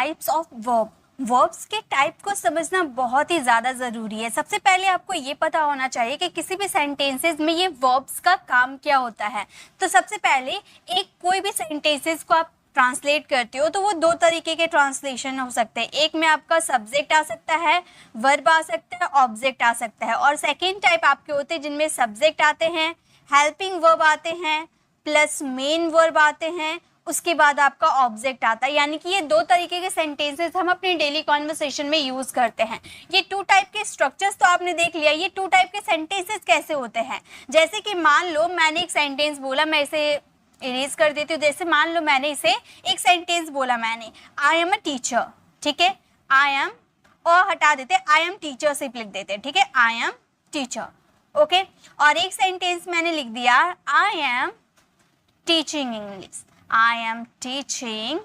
Types of verb. Verbs के type को समझना बहुत ही ज़्यादा ज़रूरी है। सबसे पहले आपको ये पता होना चाहिए कि किसी भी सेंटेंसेस में ये वर्ब्स का काम क्या होता है। तो सबसे पहले एक कोई भी सेंटेंसेस को आप ट्रांसलेट करते हो तो वो दो तरीके के ट्रांसलेशन हो सकते हैं। एक में आपका सब्जेक्ट आ सकता है, वर्ब आ सकता है, ऑब्जेक्ट आ सकता है। और सेकेंड टाइप आपके होते हैं जिनमें सब्जेक्ट आते हैं, हेल्पिंग वर्ब आते हैं, प्लस मेन वर्ब आते हैं, उसके बाद आपका ऑब्जेक्ट आता है। यानी कि ये दो तरीके के सेंटेंसेस हम अपने डेली कॉन्वर्सेशन में यूज करते हैं। ये टू टाइप के स्ट्रक्चर्स तो आपने देख लिया। ये टू टाइप के सेंटेंसेस कैसे होते हैं, जैसे कि मान लो मैंने एक सेंटेंस बोला, मैं इसे इरेज कर देती हूँ। जैसे मान लो मैंने इसे एक सेंटेंस बोला, मैंने आई एम अ टीचर, ठीक है, आई एम, और हटा देते आई एम टीचर सिर्फ लिख देते, ठीक है, आई एम टीचर, ओके। और एक सेंटेंस मैंने लिख दिया, I am teaching English, I am teaching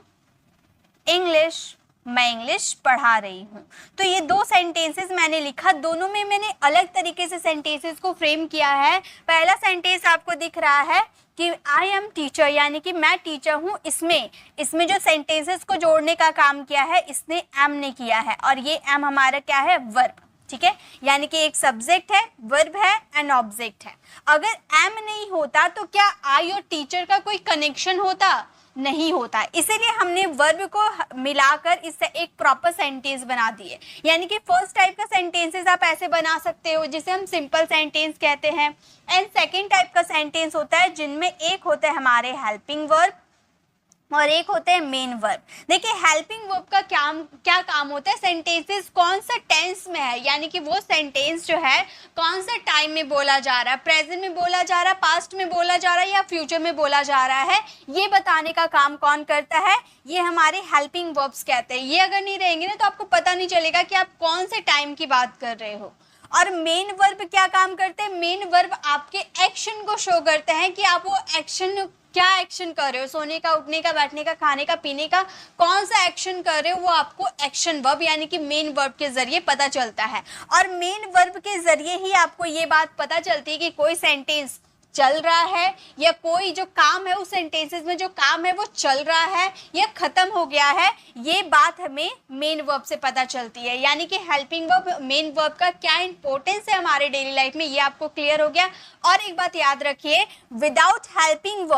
English, मैं इंग्लिश पढ़ा रही हूँ। तो ये दो सेंटेंसेस मैंने लिखा, दोनों में मैंने अलग तरीके से सेंटेंसेस को फ्रेम किया है। पहला सेंटेंस आपको दिख रहा है कि आई एम टीचर, यानी कि मैं टीचर हूँ। इसमें जो सेंटेंसेस को जोड़ने का काम किया है इसने एम ने किया है, और ये एम हमारा क्या है, वर्ब, ठीक है। यानी कि एक सब्जेक्ट है, वर्ब है एंड ऑब्जेक्ट है। अगर एम नहीं होता तो क्या आई और टीचर का कोई कनेक्शन होता? नहीं होता। इसीलिए हमने वर्ब को मिलाकर इससे एक प्रॉपर सेंटेंस बना दिए। यानी कि फर्स्ट टाइप का सेंटेंसेस आप ऐसे बना सकते हो जिसे हम सिंपल सेंटेंस कहते हैं। एंड सेकेंड टाइप का सेंटेंस होता है जिनमें एक होता है हमारे हेल्पिंग वर्ब और एक होते हैं मेन वर्ब। देखिए हेल्पिंग वर्ब का क्या काम होता है, सेंटेंसेस कौन सा टेंस में है, यानी कि वो सेंटेंस जो है कौन सा टाइम में बोला जा रहा है, प्रेजेंट में बोला जा रहा है, पास्ट में बोला जा रहा है या फ्यूचर में बोला जा रहा है, ये बताने का काम कौन करता है, ये हमारे हेल्पिंग वर्ब्स कहते हैं। ये अगर नहीं रहेंगे ना तो आपको पता नहीं चलेगा कि आप कौन से टाइम की बात कर रहे हो। और मेन वर्ब क्या काम करते हैं, मेन वर्ब आपके एक्शन को शो करते हैं कि आप वो एक्शन क्या एक्शन कर रहे हो, सोने का, उठने का, बैठने का, खाने का, पीने का, कौन सा एक्शन कर रहे हो, वो आपको एक्शन वर्ब यानी कि मेन वर्ब के जरिए पता चलता है। और मेन वर्ब के जरिए ही आपको ये बात पता चलती है कि कोई सेंटेंस चल रहा है या कोई जो काम है उस सेंटेंसेस में जो काम है वो चल रहा है या खत्म हो गया है। ये बात हमें मेन वर्ब से पता चलती है। यानी कि हेल्पिंग वर्ब, मेन वर्ब का क्या इंपॉर्टेंस है हमारे डेली लाइफ में, ये आपको क्लियर हो गया। और एक बात याद रखिए, विदाउट हेल्पिंग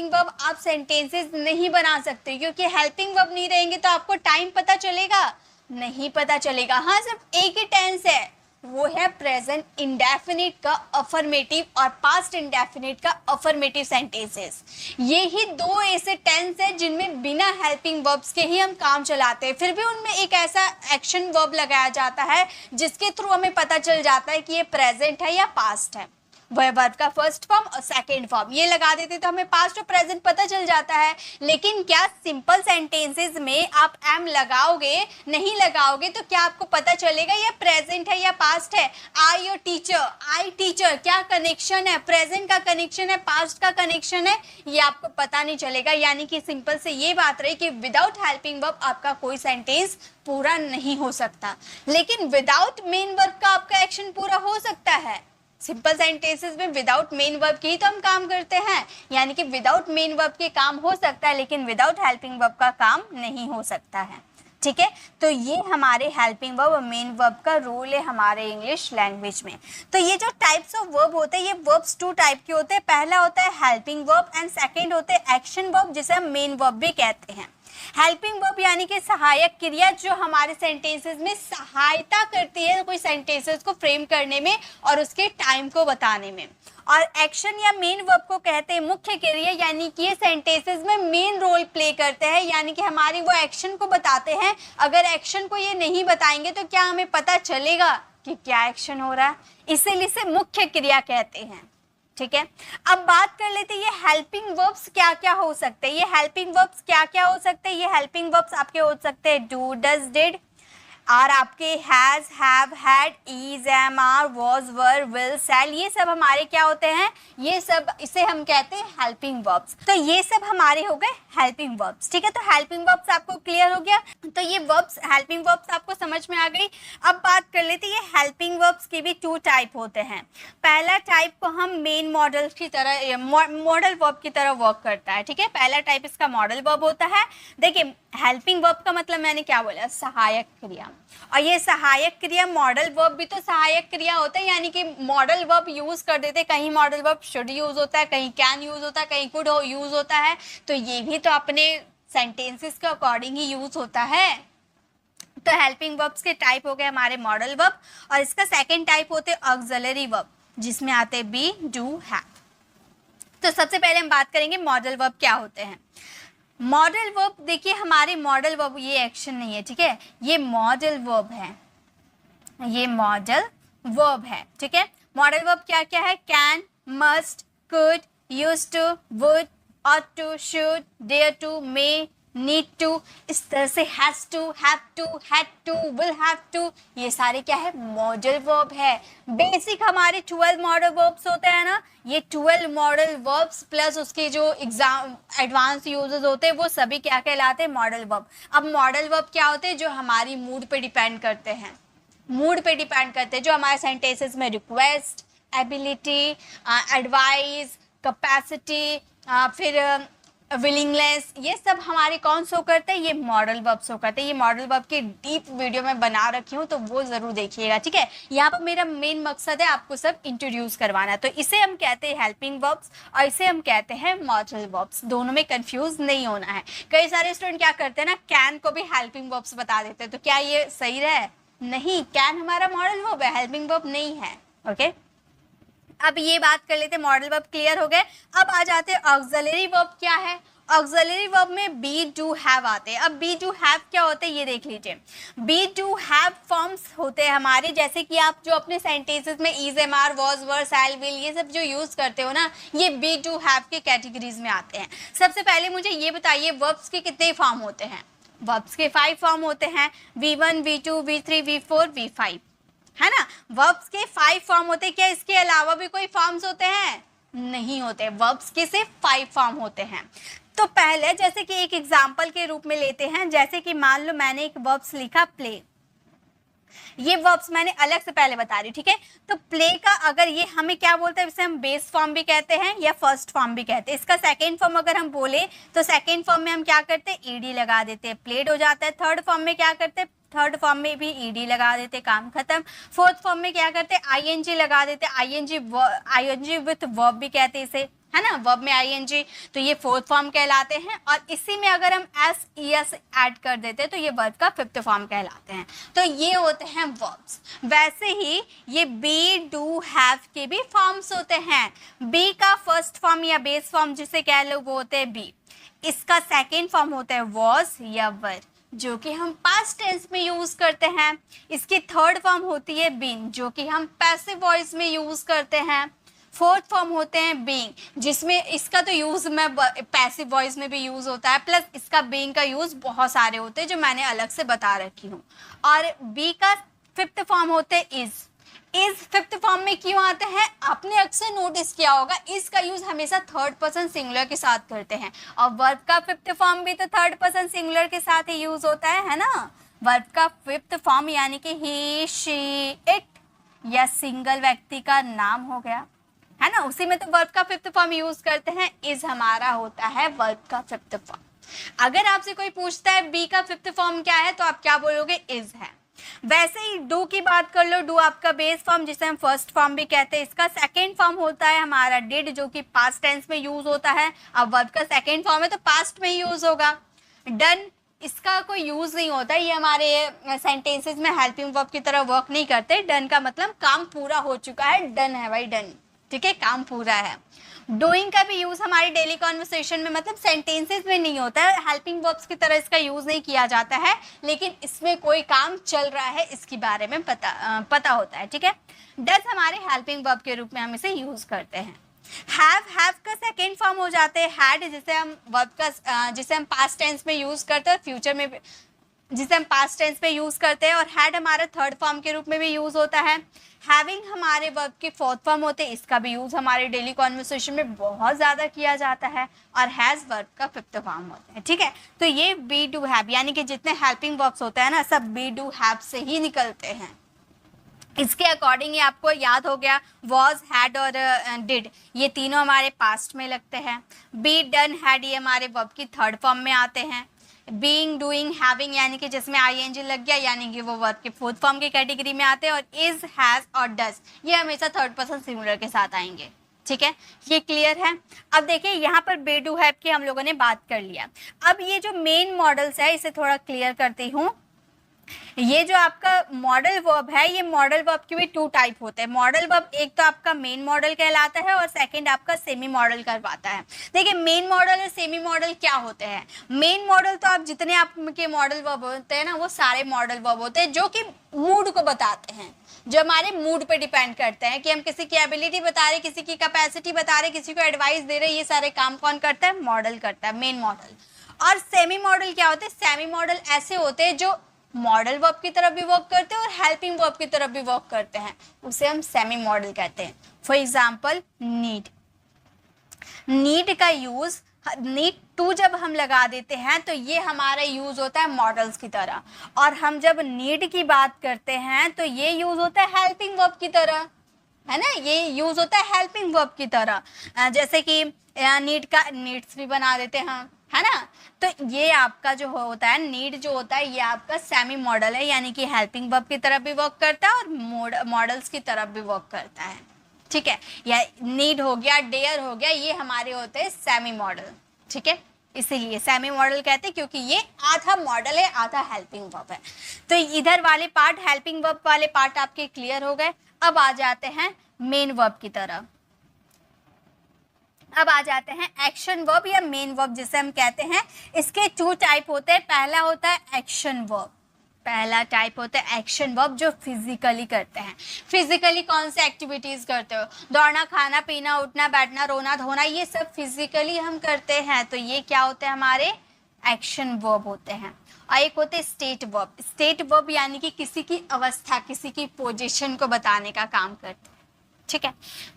वर्ब आप सेंटेंसेस नहीं बना सकते, क्योंकि हेल्पिंग वर्ब नहीं रहेंगे तो आपको टाइम पता चलेगा, नहीं पता चलेगा। हाँ, सिर्फ एक ही टेंस है, वो है प्रेजेंट इंडेफिनिट का अफर्मेटिव और पास्ट इंडेफिनिट का अफर्मेटिव सेंटेंसेस। ये ही दो ऐसे टेंस है जिनमें बिना हेल्पिंग वर्ब्स के ही हम काम चलाते हैं। फिर भी उनमें एक ऐसा एक्शन वर्ब लगाया जाता है जिसके थ्रू हमें पता चल जाता है कि ये प्रेजेंट है या पास्ट है। वर्ब का फर्स्ट फॉर्म और सेकेंड फॉर्म ये लगा देते तो हमें पास्ट और प्रेजेंट पता चल जाता है। लेकिन क्या सिंपल सेंटेंसेस में आप एम लगाओगे, नहीं लगाओगे तो क्या आपको पता चलेगा ये प्रेजेंट है या पास्ट है? आई और टीचर, आई टीचर, क्या कनेक्शन है, प्रेजेंट का कनेक्शन है, पास्ट का कनेक्शन है, ये आपको पता नहीं चलेगा। यानी कि सिंपल से ये बात रही कि विदाउट हेल्पिंग वर्ब आपका कोई सेंटेंस पूरा नहीं हो सकता। लेकिन विदाउट मेन वर्ब का आपका एक्शन पूरा हो सकता है। सिंपल सेंटेंसेस में विदाउट मेन वर्ब के ही तो हम काम करते हैं। यानी कि विदाउट मेन वर्ब के काम हो सकता है लेकिन विदाउट हेल्पिंग वर्ब का काम नहीं हो सकता है, ठीक है। तो ये हमारे हेल्पिंग वर्ब और मेन वर्ब का रोल है हमारे इंग्लिश लैंग्वेज में। तो ये जो टाइप्स ऑफ वर्ब होते हैं ये वर्ब्स टू टाइप के होते हैं। पहला होता है हेल्पिंग वर्ब एंड सेकेंड होते हैं एक्शन वर्ब, जिसे हम मेन वर्ब भी कहते हैं। हेल्पिंग वर्ब यानी कि सहायक क्रिया जो हमारे सेंटेंसेस में सहायता करती है कोई सेंटेंसेस को फ्रेम करने में और उसके टाइम को बताने में। और एक्शन या मेन वर्ब को कहते हैं मुख्य क्रिया, यानी कि ये सेंटेंसेस में मेन रोल प्ले करते हैं, यानी कि हमारी वो एक्शन को बताते हैं। अगर एक्शन को ये नहीं बताएंगे तो क्या हमें पता चलेगा कि क्या एक्शन हो रहा है? इसीलिए इसे मुख्य क्रिया कहते हैं, ठीक है। अब बात कर लेते हैं ये हेल्पिंग वर्ब्स क्या क्या हो सकते हैं। ये हेल्पिंग वर्ब्स क्या क्या हो सकते हैं? ये हेल्पिंग वर्ब्स आपके हो सकते हैं डू, डज, डिड, और आपके has, have, had, is, am, are, was, were, will, shall, ये सब हमारे क्या होते हैं, ये सब इसे हम कहते हैं हेल्पिंग वर्ब्स। तो ये सब हमारे हो गए हेल्पिंग वर्ब्स, ठीक है। तो हेल्पिंग वर्ब्स आपको क्लियर हो गया। तो ये वर्ब्स, हेल्पिंग वर्ब्स आपको समझ में आ गई। अब बात कर लेते हैं, ये हेल्पिंग वर्ब्स के भी 2 टाइप होते हैं। पहला टाइप को हम मेन मॉडल की तरह, मॉडल वर्ब की तरह वर्क करता है, ठीक है। पहला टाइप इसका मॉडल वर्ब होता है। देखिए हेल्पिंग वर्ब का मतलब मैंने क्या बोला, सहायक क्रिया। और ये सहायक क्रिया, मॉडल वर्ब भी तो सहायक क्रिया होता है, यानी कि मॉडल वर्ब यूज कर देते, कहीं मॉडल वर्ब शुड यूज होता है, कहीं कैन यूज होता है, कहीं कुड यूज होता है। तो ये भी तो अपने सेंटेंसेस के अकॉर्डिंग ही यूज होता है। तो हेल्पिंग वर्ब्स के टाइप हो गए हमारे मॉडल वर्ब। और इसका सेकेंड टाइप होते ऑक्सिलरी वर्ब, जिसमें आते बी, डू, हैव। तो सबसे पहले हम बात करेंगे मॉडल वर्ब क्या होते हैं। मॉडल वर्ब, देखिए हमारे मॉडल वर्ब, ये एक्शन नहीं है, ठीक है, ये मॉडल वर्ब है, ये मॉडल वर्ब है, ठीक है। मॉडल वर्ब क्या क्या है, can, must, could, used to, would, ought to, should, dare to, may, need to, इस तरह से has to, have to, had to, will have to, ये सारे क्या है, मॉडल वर्ब है। बेसिक हमारे 12 मॉडल वर्ब्स होते हैं ना, ये 12 मॉडल वर्ब्स प्लस उसके जो एग्जाम एडवांस यूजेस होते हैं वो सभी क्या कहलाते हैं, मॉडल वर्ब। अब मॉडल वर्ब क्या होते हैं, जो हमारी मूड पे डिपेंड करते हैं, मूड पे डिपेंड करते हैं, जो हमारे सेंटेंसेस में रिक्वेस्ट, एबिलिटी, एडवाइस, कैपेसिटी, फिर विलिंगनेस, ये सब हमारे कौन शो करते हैं, ये मॉडल वर्ब शो करते हैं। ये मॉडल वर्ब की डीप वीडियो में बना रखी हूँ, तो वो जरूर देखिएगा, ठीक है। यहाँ पर मेरा मेन मकसद है आपको सब इंट्रोड्यूस करवाना। तो इसे हम कहते हैं हेल्पिंग वर्ब्स और इसे हम कहते हैं मॉडल वर्ब्स। दोनों में कंफ्यूज नहीं होना है। कई सारे स्टूडेंट क्या करते हैं ना, कैन को भी हेल्पिंग वर्ब्स बता देते हैं, तो क्या ये सही रहे, नहीं, कैन हमारा मॉडल वर्ब है, हेल्पिंग वर्ब नहीं है, ओके। अब ये बात कर लेते हैं, मॉडल वर्ब क्लियर हो गए। अब आ जाते हैं ऑक्सिलरी वर्ब क्या है। ऑक्सिलरी वर्ब में बी, डू, हैव आते हैं। अब बी, डू, हैव क्या होते हैं ये देख लीजिए। बी, डू, हैव फॉर्म्स होते हैं हमारे, जैसे कि आप जो अपने सेंटेंसेस में is, am, are, was, were, shall, will, ये सब जो यूज करते हो ना, ये बी, डू, हैव के कैटेगरीज में आते हैं। सबसे पहले मुझे ये बताइए, वर्ब्स के कितने फॉर्म होते हैं। वर्ब्स के 5 फॉर्म होते हैं, V1, V2, V3, V4, V5, है ना। वर्ब्स के 5 फॉर्म होते हैं। क्या इसके अलावा भी कोई फॉर्म्स होते हैं, नहीं होते। वर्ब्स के सिर्फ 5 फॉर्म होते हैं। तो पहले जैसे कि एक एग्जांपल के रूप में लेते हैं, जैसे कि मान लो मैंने एक वर्ब्स लिखा प्ले, ये वर्ब्स मैंने अलग से पहले बता रही, ठीक है। तो प्ले का अगर ये हमें क्या बोलते हैं, इसे हम बेस फॉर्म भी कहते हैं या फर्स्ट फॉर्म भी कहते हैं। इसका सेकंड फॉर्म अगर हम बोले तो सेकंड फॉर्म में हम क्या करते हैं, ईडी लगा देते हैं, प्लेड हो जाता है। थर्ड फॉर्म में क्या करते हैं, थर्ड फॉर्म में भी ईडी लगा देते, काम खत्म। फोर्थ फॉर्म में क्या करते हैं, आईएनजी लगा देते, आईएनजी विथ वर्ब भी कहते हैं इसे, है ना, वर्ब में आईएनजी, तो ये फोर्थ फॉर्म कहलाते हैं। और इसी में अगर हम एस ई एस ऐड कर देते हैं तो ये वर्ब का फिफ्थ फॉर्म कहलाते हैं। तो ये होते हैं वर्ब्स। वैसे ही ये बी, डू, हैव के भी फॉर्म्स होते हैं। बी का फर्स्ट फॉर्म या बेस फॉर्म जिसे कह लो वो होते हैं बी। इसका सेकेंड फॉर्म होता है वॉज या वर, जो कि हम पास्ट टेंस में यूज करते हैं। इसकी थर्ड फॉर्म होती है बीन, जो कि हम पैसिव वॉइस में यूज करते हैं। फोर्थ फॉर्म होते हैं बीइंग, जिसमें इसका तो यूज में पैसिव वॉइस में भी यूज होता है, प्लस इसका बीइंग का यूज बहुत सारे होते हैं जो मैंने अलग से बता रखी हूँ। और बी का फिफ्थ फॉर्म होते हैं इज फिफ्थ फॉर्म में क्यों आते हैं, आपने अक्सर नोटिस किया होगा, इज का यूज हमेशा थर्ड पर्सन सिंगुलर के साथ करते हैं। और वर्ब का फिफ्थ फॉर्म भी तो थर्ड पर्सन सिंगुलर के साथ ही यूज होता है ना। वर्ब का फिफ्थ फॉर्म यानी कि ही, शी, इट या सिंगल व्यक्ति का नाम हो गया, है ना, उसी में तो वर्ब का फिफ्थ फॉर्म यूज करते हैं। इज हमारा होता है वर्ब का फिफ्थ फॉर्म। अगर आपसे कोई पूछता है बी का फिफ्थ फॉर्म क्या है, तो आप क्या बोलोगे, इज है। वैसे ही डू की बात कर लो, डू आपका बेस फॉर्म जिसे हम फर्स्ट फॉर्म भी कहते हैं। इसका सेकेंड फॉर्म होता है हमारा डिड, जो कि पास्ट टेंस में यूज होता है। अब वर्ब का सेकेंड फॉर्म है तो पास्ट में यूज होगा। डन, इसका कोई यूज नहीं होता, ये हमारे सेंटेंसेस में हेल्पिंग वर्ब की तरह वर्क नहीं करते। डन का मतलब काम पूरा हो चुका है, डन है भाई, डन, ठीक है, काम पूरा है। डूइंग का भी यूज हमारी डेली कॉन्वर्सेशन में, मतलब सेंटेंसेस में नहीं होता है, हेल्पिंग वर्ब्स की तरह इसका यूज नहीं किया जाता है, लेकिन इसमें कोई काम चल रहा है इसके बारे में पता होता है, ठीक है। डज हमारे हेल्पिंग वर्ब के रूप में हम इसे यूज करते हैं। हैव का सेकेंड फॉर्म हो जाते हैं हैड, जिसे हम वर्ब का जिसे हम पास्ट टेंस में यूज करते हैं, फ्यूचर में जिसे हम पास्ट टेंस पे यूज करते हैं, और हैड हमारा थर्ड फॉर्म के रूप में भी यूज होता है। हैविंग हमारे वर्ब के फोर्थ फॉर्म होते हैं, इसका भी यूज हमारे डेली कॉन्वर्सेशन में बहुत ज्यादा किया जाता है, और हैज वर्ब का फिफ्थ फॉर्म होता है। ठीक है, तो ये बी डू हैव यानी कि जितने हेल्पिंग वर्ब्स होते हैं ना, सब बी डू हैव से ही निकलते हैं। इसके अकॉर्डिंग ये आपको याद हो गया, वॉज, हैड और डिड, ये तीनों हमारे पास्ट में लगते हैं। बी, डन, हैड ये हमारे वर्ब की थर्ड फॉर्म में आते हैं। बीइंग, डूइंग, हैविंग यानी कि जिसमें आईएनजी लग गया यानी कि वो वर्ब के फोर्थ फॉर्म की कैटेगरी में आते हैं। और इज, हैज और डज ये हमेशा थर्ड पर्सन सिंगुलर के साथ आएंगे। ठीक है, ये क्लियर है। अब देखिए यहाँ पर बी डू हैव की हम लोगों ने बात कर लिया। अब ये जो मेन मॉडल्स है इसे थोड़ा क्लियर करती हूँ। ये जो आपका मॉडल वर्ब है, ये मॉडल वर्ब के भी टू टाइप होते हैं। मॉडल वर्ब एक तो आपका मेन मॉडल कहलाता है और सेकंड आपका सेमी मॉडल करवाता है। देखिए मेन मॉडल और सेमी मॉडल क्या होते हैं। मेन मॉडल तो आप जितने आपके मॉडल वर्ब होते हैं ना, वो सारे मॉडल वर्ब होते हैं जो कि मूड को बताते हैं, जो हमारे मूड पे डिपेंड करते हैं कि हम किसी की एबिलिटी बता रहे, किसी की कैपेसिटी बता रहे, किसी को एडवाइस दे रहे, ये सारे काम कौन करता है, मॉडल करता है, मेन मॉडल। और सेमी मॉडल क्या होते हैं, सेमी मॉडल ऐसे होते हैं जो मॉडल वर्ब की तरफ भी वर्क करते हैं और हेल्पिंग वर्ब की तरफ भी वर्क करते हैं, उसे हम सेमी मॉडल कहते हैं। फॉर एग्जाम्पल नीड, नीड का यूज, नीड टू जब हम लगा देते हैं तो ये हमारा यूज होता है मॉडल्स की तरह, और हम जब नीड की बात करते हैं तो ये यूज होता है हेल्पिंग वर्ब की तरह, है ना, ये यूज होता है हेल्पिंग वर्ब की तरह। जैसे कि नीड का नीड्स भी बना देते हैं, है ना। तो ये आपका जो होता है नीड जो होता है ये आपका सेमी मॉडल है, यानी कि हेल्पिंग वर्ब की तरफ भी वर्क करता है और मॉडल्स की तरफ भी वर्क करता है। ठीक है, या नीड हो गया, डेयर हो गया, ये हमारे होते हैं सेमी मॉडल। ठीक है, इसीलिए सेमी मॉडल कहते हैं क्योंकि ये आधा मॉडल है आधा हेल्पिंग वर्ब है। तो इधर वाले पार्ट हेल्पिंग वर्ब वाले पार्ट आपके क्लियर हो गए। अब आ जाते हैं मेन वर्ब की तरफ। अब आ जाते हैं एक्शन वर्ब या मेन वर्ब जिसे हम कहते हैं। इसके टू टाइप होते हैं। पहला होता है एक्शन वर्ब, पहला टाइप होता है एक्शन वर्ब जो फिजिकली करते हैं। फिजिकली कौन से एक्टिविटीज करते हो, दौड़ना, खाना पीना, उठना बैठना, रोना धोना, ये सब फिजिकली हम करते हैं, तो ये क्या होते हैं, हमारे एक्शन वर्ब होते हैं। और एक होते हैं स्टेट वर्ब। स्टेट वर्ब यानी कि किसी की अवस्था, किसी की पोजीशन को बताने का काम करते हैं। ठीक है,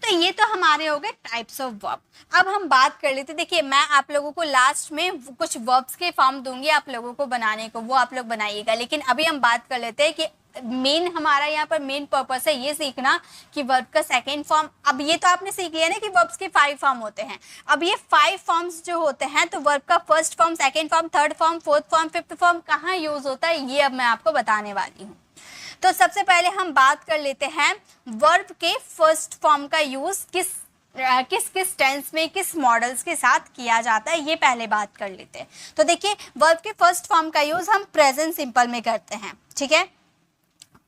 तो ये तो हमारे हो गए टाइप्स ऑफ वर्ब। अब हम बात कर लेते, देखिए मैं आप लोगों को लास्ट में कुछ वर्ब्स के फॉर्म दूंगी आप लोगों को बनाने को, वो आप लोग बनाइएगा। लेकिन अभी हम बात कर लेते हैं कि मेन हमारा यहाँ पर मेन पर्पस है ये सीखना कि वर्ब का सेकेंड फॉर्म। अब ये तो आपने सीख लिया ना कि वर्ब्स के 5 फॉर्म होते हैं। अब ये 5 फॉर्म्स जो होते हैं, तो वर्ब का first form, second form, third form, fourth form, fifth form कहाँ यूज होता है, ये अब मैं आपको बताने वाली हूँ। तो सबसे पहले हम बात कर लेते हैं वर्ब के फर्स्ट फॉर्म का यूज किस किस टेंस में, किस मॉडल्स के साथ किया जाता है, ये पहले बात कर लेते हैं। तो देखिए वर्ब के फर्स्ट फॉर्म का यूज हम प्रेजेंट सिंपल में करते हैं। ठीक है,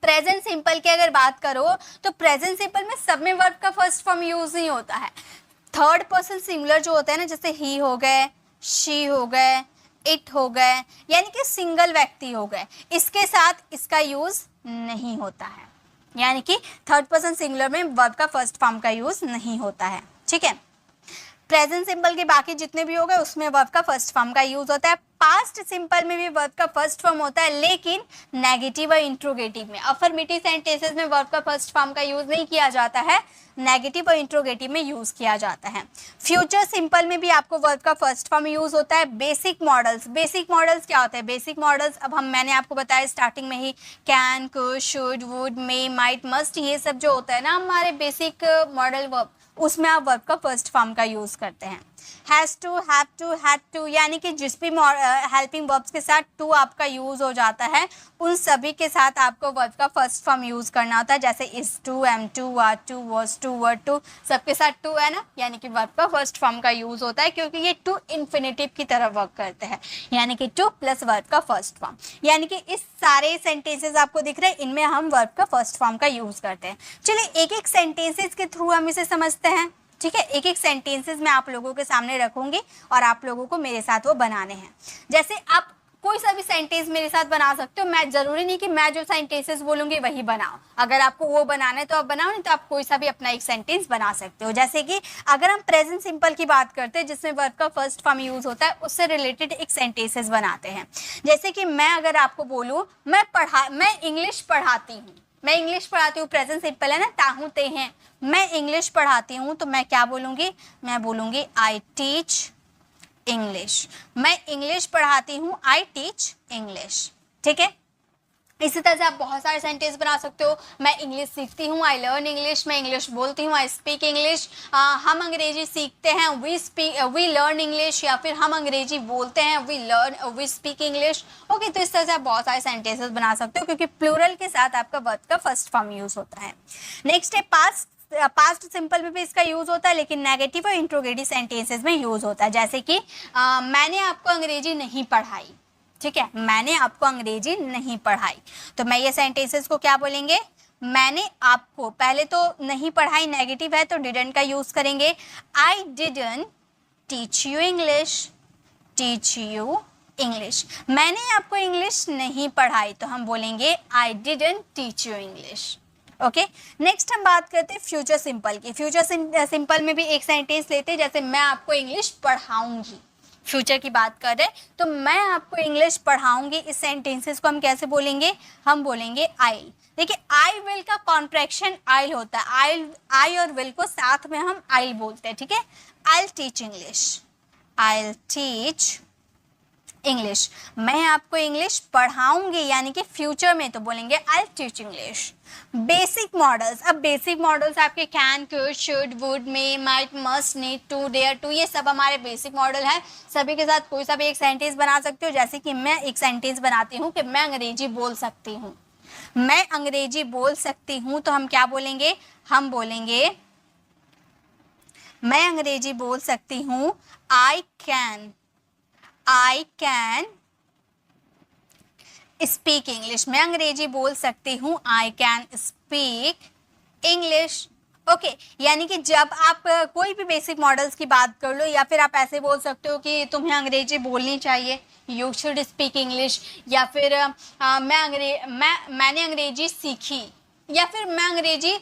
प्रेजेंट सिंपल की अगर बात करो तो प्रेजेंट सिंपल में सब में वर्ब का फर्स्ट फॉर्म यूज नहीं होता है। थर्ड पर्सन सिंगुलर जो होता है ना, जैसे ही हो गए, शी हो गए, इट हो गए, यानी कि सिंगल व्यक्ति हो गए, इसके साथ इसका यूज नहीं होता है, यानी कि थर्ड पर्सन सिंगुलर में वर्ब का फर्स्ट फॉर्म का यूज नहीं होता है। ठीक है, प्रेजेंट सिंपल के बाकी जितने भी हो गए उसमें वर्ब का फर्स्ट फॉर्म का यूज होता है। पास्ट सिंपल में भी वर्ब का फर्स्ट फॉर्म होता है, लेकिन नेगेटिव और इंट्रोगेटिव में, अफर्मेटिव सेंटेंसेस में वर्ब का फर्स्ट फॉर्म का यूज नहीं किया जाता है, नेगेटिव और इंट्रोगेटिव में यूज किया जाता है। फ्यूचर सिंपल में भी आपको वर्ब का फर्स्ट फॉर्म यूज होता है। बेसिक मॉडल्स, बेसिक मॉडल्स क्या होते हैं, बेसिक मॉडल्स अब मैंने आपको बताया स्टार्टिंग में ही, can, could, should, would, may, might, must, ये सब जो होता है ना हमारे बेसिक मॉडल वर्ब, उसमें आप वर्ब का फर्स्ट फॉर्म का यूज करते हैं। Has to, have to, had to, यानी कि जिस भी हेल्पिंग वर्ब्स के साथ टू आपका यूज हो जाता है उन सभी के साथ आपको वर्ब का फर्स्ट फॉर्म यूज करना होता है। जैसे is to, am to, are to, was to, were to, सबके साथ टू है ना, यानी कि वर्ब का फर्स्ट फॉर्म का यूज होता है, क्योंकि ये टू इन्फिनेटिव की तरह वर्क करते हैं, यानी कि टू प्लस वर्ब का फर्स्ट फॉर्म। यानी कि इस सारे सेंटेंसेस आपको दिख रहे हैं, इनमें हम वर्ब का फर्स्ट फॉर्म का यूज करते हैं। चलिए एक एक सेंटेंसेस के थ्रू हम इसे समझते हैं। ठीक है, एक एक सेंटेंसेस मैं आप लोगों के सामने रखूंगी और आप लोगों को मेरे साथ वो बनाने हैं। जैसे आप कोई सा भी सेंटेंस मेरे साथ बना सकते हो। मैं जरूरी नहीं कि मैं जो सेंटेंसेस बोलूंगी वही बनाओ, अगर आपको वो बनाना है तो आप बनाओ, नहीं तो आप कोई सा भी अपना एक सेंटेंस बना सकते हो। जैसे कि अगर हम प्रेजेंट सिंपल की बात करते हैं जिसमें वर्ब का फर्स्ट फॉर्म यूज होता है, उससे रिलेटेड एक सेंटेंसेस बनाते हैं। जैसे कि मैं अगर आपको बोलूँ मैं इंग्लिश पढ़ाती हूँ, मैं इंग्लिश पढ़ाती हूँ, प्रेजेंट सिंपल है ना, ताहू ते हैं, मैं इंग्लिश पढ़ाती हूँ, तो मैं क्या बोलूंगी, मैं बोलूंगी आई टीच इंग्लिश। मैं इंग्लिश पढ़ाती हूँ, आई टीच इंग्लिश। ठीक है, इसी तरह से आप बहुत सारे सेंटेंस बना सकते हो। मैं इंग्लिश सीखती हूँ, आई लर्न इंग्लिश। मैं इंग्लिश बोलती हूँ, आई स्पीक इंग्लिश। हम अंग्रेजी सीखते हैं, वी लर्न इंग्लिश। या फिर हम अंग्रेजी बोलते हैं, वी स्पीक इंग्लिश। ओके, तो इस तरह से आप बहुत सारे सेंटेंसेस बना सकते हो क्योंकि प्लूरल के साथ आपका वर्ब का फर्स्ट फॉर्म यूज होता है। नेक्स्ट है पास्ट सिंपल में भी इसका यूज होता है, लेकिन नेगेटिव और इंट्रोगेटिव सेंटेंसेस में यूज होता है। जैसे कि मैंने आपको अंग्रेजी नहीं पढ़ाई। ठीक है, मैंने आपको अंग्रेजी नहीं पढ़ाई, तो मैं ये सेंटेंसेस को क्या बोलेंगे, मैंने आपको, पहले तो नहीं पढ़ाई नेगेटिव है तो डिडंट का यूज करेंगे। I didn't teach you English, teach you English. मैंने आपको इंग्लिश नहीं पढ़ाई तो हम बोलेंगे I didn't teach you English. Okay, next हम बात करते हैं फ्यूचर सिंपल की। फ्यूचर सिंपल में भी एक सेंटेंस लेते हैं, जैसे मैं आपको इंग्लिश पढ़ाऊंगी, फ्यूचर की बात कर रहे हैं, तो मैं आपको इंग्लिश पढ़ाऊंगी। इस सेंटेंसेस को हम कैसे बोलेंगे, हम बोलेंगे आइल। देखिए, आई विल का कॉन्ट्रैक्शन आइल होता है, आई और विल को साथ में हम आइल बोलते हैं। ठीक है, आई टीच इंग्लिश, आई टीच इंग्लिश। मैं आपको इंग्लिश पढ़ाऊंगी, यानी कि फ्यूचर में तो बोलेंगे I teach English. Basic modals, अब बेसिक मॉडल्स आपके can, could, should, would, may, might, must, need, to, dare to, ये सब हमारे बेसिक मॉडल है। सभी के साथ कोई सा भी एक सेंटेंस बना सकते हो। जैसे कि मैं एक सेंटेंस बनाती हूँ कि मैं अंग्रेजी बोल सकती हूँ, मैं अंग्रेजी बोल सकती हूँ, तो हम क्या बोलेंगे, हम बोलेंगे मैं अंग्रेजी बोल सकती हूँ, आई कैन स्पीक इंग्लिश। मैं अंग्रेजी बोल सकती हूँ, I can speak English. Okay, यानी कि जब आप कोई भी बेसिक मॉडल्स की बात कर लो, या फिर आप ऐसे बोल सकते हो कि तुम्हें अंग्रेजी बोलनी चाहिए, यू शुड स्पीक इंग्लिश। या फिर मैंने अंग्रेजी सीखी, या फिर मैं अंग्रेजी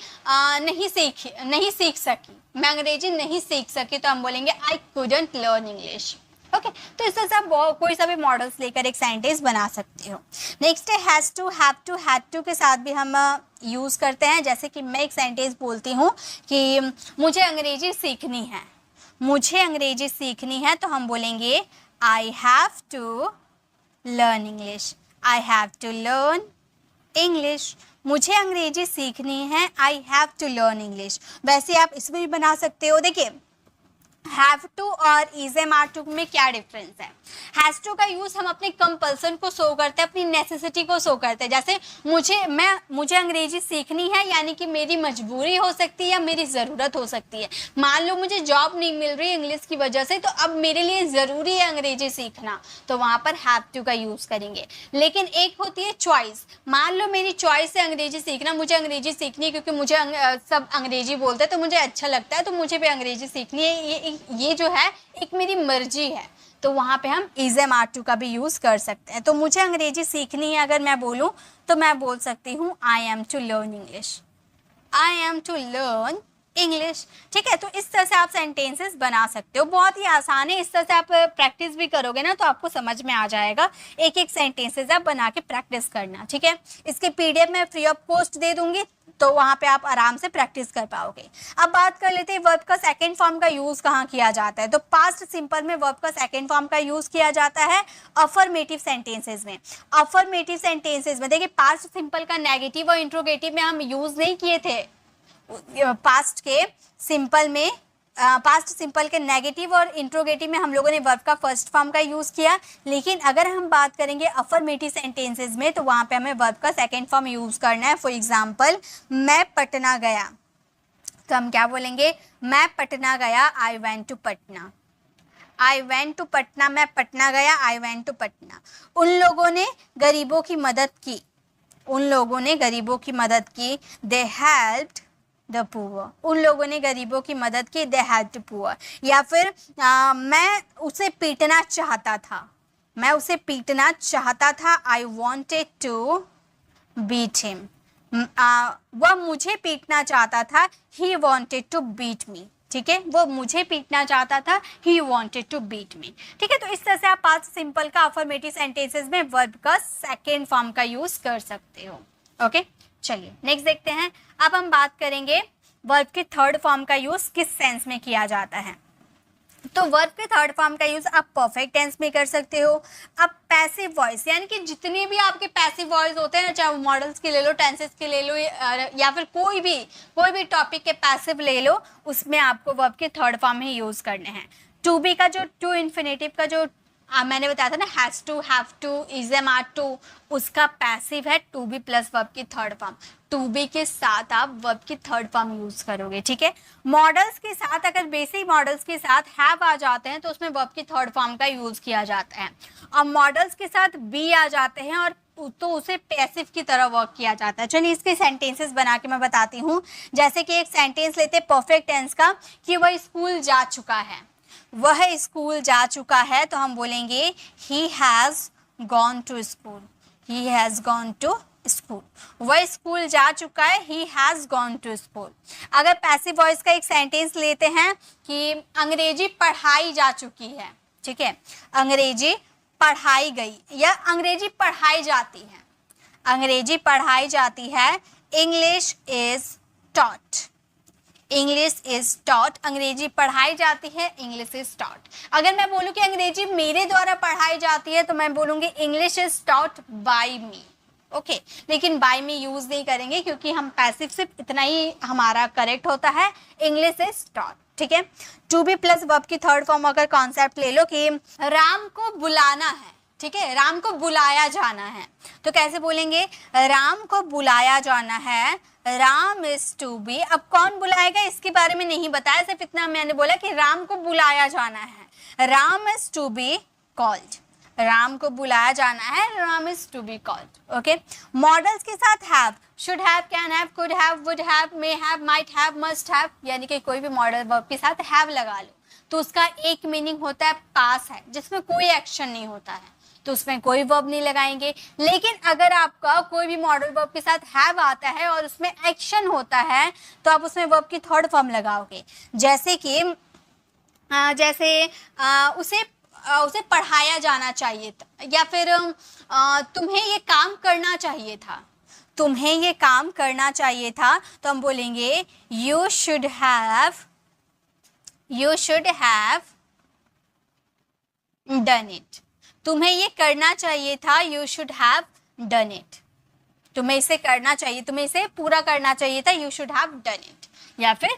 नहीं सीख सकी, मैं अंग्रेजी नहीं सीख सकी, तो हम बोलेंगे I couldn't learn English. Okay, तो इस तरह से आप कोई सा भी मॉडल्स लेकर एक सेंटेंस बना सकते हो। नेक्स्ट है has to, have to, had to के साथ भी हम यूज़ करते हैं। जैसे कि मैं एक सेंटेंस बोलती हूँ कि मुझे अंग्रेजी सीखनी है, मुझे अंग्रेजी सीखनी है, तो हम बोलेंगे I have to learn English, I have to learn English. मुझे अंग्रेजी सीखनी है, I have to learn English. वैसे आप इसमें भी बना सकते हो। देखिए, हैव टू और इज एम आर टू में क्या डिफरेंस है। हैज टू का यूज हम अपने कंपल्सन को शो करते हैं, अपनी नेसेसिटी को शो करते हैं। जैसे मुझे अंग्रेजी सीखनी है, यानी कि मेरी मजबूरी हो सकती है या मेरी ज़रूरत हो सकती है। मान लो मुझे जॉब नहीं मिल रही इंग्लिश की वजह से, तो अब मेरे लिए ज़रूरी है अंग्रेजी सीखना, तो वहाँ पर हैव टू का यूज़ करेंगे। लेकिन एक होती है चॉइस, मान लो मेरी चॉइस है अंग्रेजी सीखना, मुझे अंग्रेजी सीखनी है क्योंकि मुझे सब अंग्रेजी बोलते हैं तो मुझे अच्छा लगता है, तो मुझे भी अंग्रेजी सीखनी है, ये जो है एक मेरी मर्जी है, तो वहाँ पे हम इज एम आर टू का भी यूज़ कर सकते हैं। तो मुझे अंग्रेजी सीखनी है अगर मैं बोलूँ, तो मैं बोल सकती हूँ I am to learn English, I am to learn English. ठीक है, तो इस तरह से आप सेंटेंसेस बना सकते हो, बहुत ही आसान है। इस तरह से आप प्रैक्टिस भी करोगे ना तो आपको समझ में आ जाएगा। एक एक सेंटेंसेस आप बना के प्रैक्टिस करना। ठीक है, इसके पीडीएफ मैं फ्री ऑफ कॉस्ट दे दूंगी, तो वहाँ पे आप आराम से प्रैक्टिस कर पाओगे। अब बात कर लेते हैं वर्ब का सेकंड फॉर्म का यूज़ कहाँ किया जाता है। तो पास्ट सिंपल में वर्ब का सेकंड फॉर्म का यूज़ किया जाता है अफर्मेटिव सेंटेंसेस में। अफर्मेटिव सेंटेंसेस में देखिए, पास्ट सिंपल का नेगेटिव और इंट्रोगेटिव में हम यूज़ नहीं किए थे। पास्ट सिंपल के नेगेटिव और इंट्रोगेटिव में हम लोगों ने वर्ब का फर्स्ट फॉर्म का यूज़ किया, लेकिन अगर हम बात करेंगे अफर्मेटिव सेंटेंसेस में तो वहाँ पे हमें वर्ब का सेकंड फॉर्म यूज़ करना है। फॉर एग्जांपल, मैं पटना गया, तो हम क्या बोलेंगे, मैं पटना गया, I went to Patna, I went to Patna, मैं पटना गया, आई वेंट टू पटना। उन लोगों ने गरीबों की मदद की, उन लोगों ने गरीबों की मदद की, दे हेल्प्ड द पुअर, उन लोगों ने गरीबों की मदद की, दे हेल्प्ड पुअर। या फिर मैं उसे पीटना चाहता था, मैं उसे पीटना चाहता था, I wanted to beat him. वह मुझे पीटना चाहता था, he wanted to beat me. ठीक है, वो मुझे पीटना चाहता था, he wanted to beat me. ठीक है, तो इस तरह से आप पास्ट सिंपल का अफर्मेटिव सेंटेंसेस में वर्ब का सेकेंड फॉर्म का यूज कर सकते हो। ओके, चलिए नेक्स्ट देखते हैं। अब हम बात करेंगे वर्ब के थर्ड फॉर्म का यूज किस सेंस में किया जाता है। तो वर्ब के थर्ड फॉर्म का यूज आप परफेक्ट टेंस में कर सकते हो। अब पैसिव वॉइस, यानी कि जितने भी आपके पैसिव वॉइस होते हैं ना, चाहे वो मॉडल्स के ले लो, टेंसेस के ले लो, या फिर कोई भी टॉपिक के पैसिव ले लो, उसमें आपको वर्ब के थर्ड फॉर्म ही यूज करने हैं। टू बी का जो टू इन्फिनेटिव का जो मैंने बताया था ना, has to, have to, is am, are to, उसका पैसिव है टू बी प्लस वर्ब की थर्ड फॉर्म। टू बी के साथ आप वर्ब की थर्ड फॉर्म यूज करोगे। ठीक है, मॉडल्स के साथ, अगर बेसिक मॉडल्स के साथ हैव आ जाते हैं तो उसमें वर्ब की थर्ड फॉर्म का यूज किया जाता है। और मॉडल्स के साथ बी आ जाते हैं और तो उसे पैसिव की तरह वर्क किया जाता है। चलिए इसके सेंटेंसेस बना के मैं बताती हूँ। जैसे कि एक सेंटेंस लेते परफेक्ट टेंस का कि वह स्कूल जा चुका है। वह स्कूल जा चुका है तो हम बोलेंगे he has gone to school. He has gone to school. वह स्कूल जा चुका है, he has gone to school. अगर पैसिव वॉइस का एक सेंटेंस लेते हैं कि अंग्रेजी पढ़ाई जा चुकी है। ठीक है, अंग्रेजी पढ़ाई गई या अंग्रेजी पढ़ाई जाती है। अंग्रेजी पढ़ाई जाती है, English is taught. English is taught, अंग्रेजी पढ़ाई जाती है, इंग्लिश इज टॉट। अगर मैं बोलूँ कि अंग्रेजी मेरे द्वारा पढ़ाई जाती है तो मैं बोलूँगी English is taught by me. Okay, लेकिन बाय मी यूज नहीं करेंगे क्योंकि हम पैसिव सिर्फ इतना ही हमारा करेक्ट होता है, इंग्लिश इज टॉट। ठीक है, टू बी प्लस वर्ब की थर्ड फॉर्म अगर कॉन्सेप्ट ले लो कि राम को बुलाना है। ठीक है, राम को बुलाया जाना है तो कैसे बोलेंगे, राम को बुलाया जाना है, राम इज टू बी। अब कौन बुलाएगा इसके बारे में नहीं बताया, सिर्फ इतना मैंने बोला कि राम को बुलाया जाना है, Ram is to be called. Ram को बुलाया जाना है, Ram is to be called. Okay, modals के साथ have, should have, can have, could have, would have, may have, might have, must have, यानी कि कोई भी मॉडल वर्ब के साथ हैव लगा लो तो उसका एक मीनिंग होता है पास है, जिसमें कोई एक्शन नहीं होता है तो उसमें कोई वर्ब नहीं लगाएंगे। लेकिन अगर आपका कोई भी मॉडल वर्ब के साथ हैव आता है और उसमें एक्शन होता है तो आप उसमें वर्ब की थर्ड फॉर्म लगाओगे। जैसे कि उसे पढ़ाया जाना चाहिए था, या फिर तुम्हें ये काम करना चाहिए था। तुम्हें ये काम करना चाहिए था तो हम बोलेंगे you should have done it. तुम्हें ये करना चाहिए था, you should have done it. तुम्हें इसे करना चाहिए, तुम्हें इसे पूरा करना चाहिए था, you should have done it. या फिर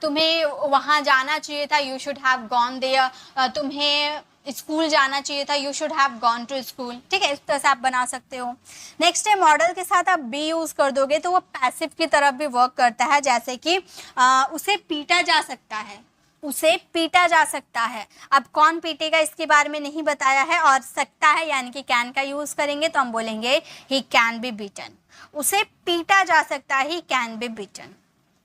तुम्हें वहाँ जाना चाहिए था, you should have gone there. तुम्हें स्कूल जाना चाहिए था, you should have gone to school. ठीक है, इस तरह से आप बना सकते हो। नेक्स्ट है मॉडल के साथ आप बी यूज कर दोगे तो वो पैसिव की तरफ भी वर्क करता है। जैसे कि उसे पीटा जा सकता है, उसे पीटा जा सकता है। अब कौन पीटेगा इसके बारे में नहीं बताया है, और सकता है यानी कि कैन का यूज करेंगे तो हम बोलेंगे ही कैन बी बीटन। उसे पीटा जा सकता है, he can be beaten.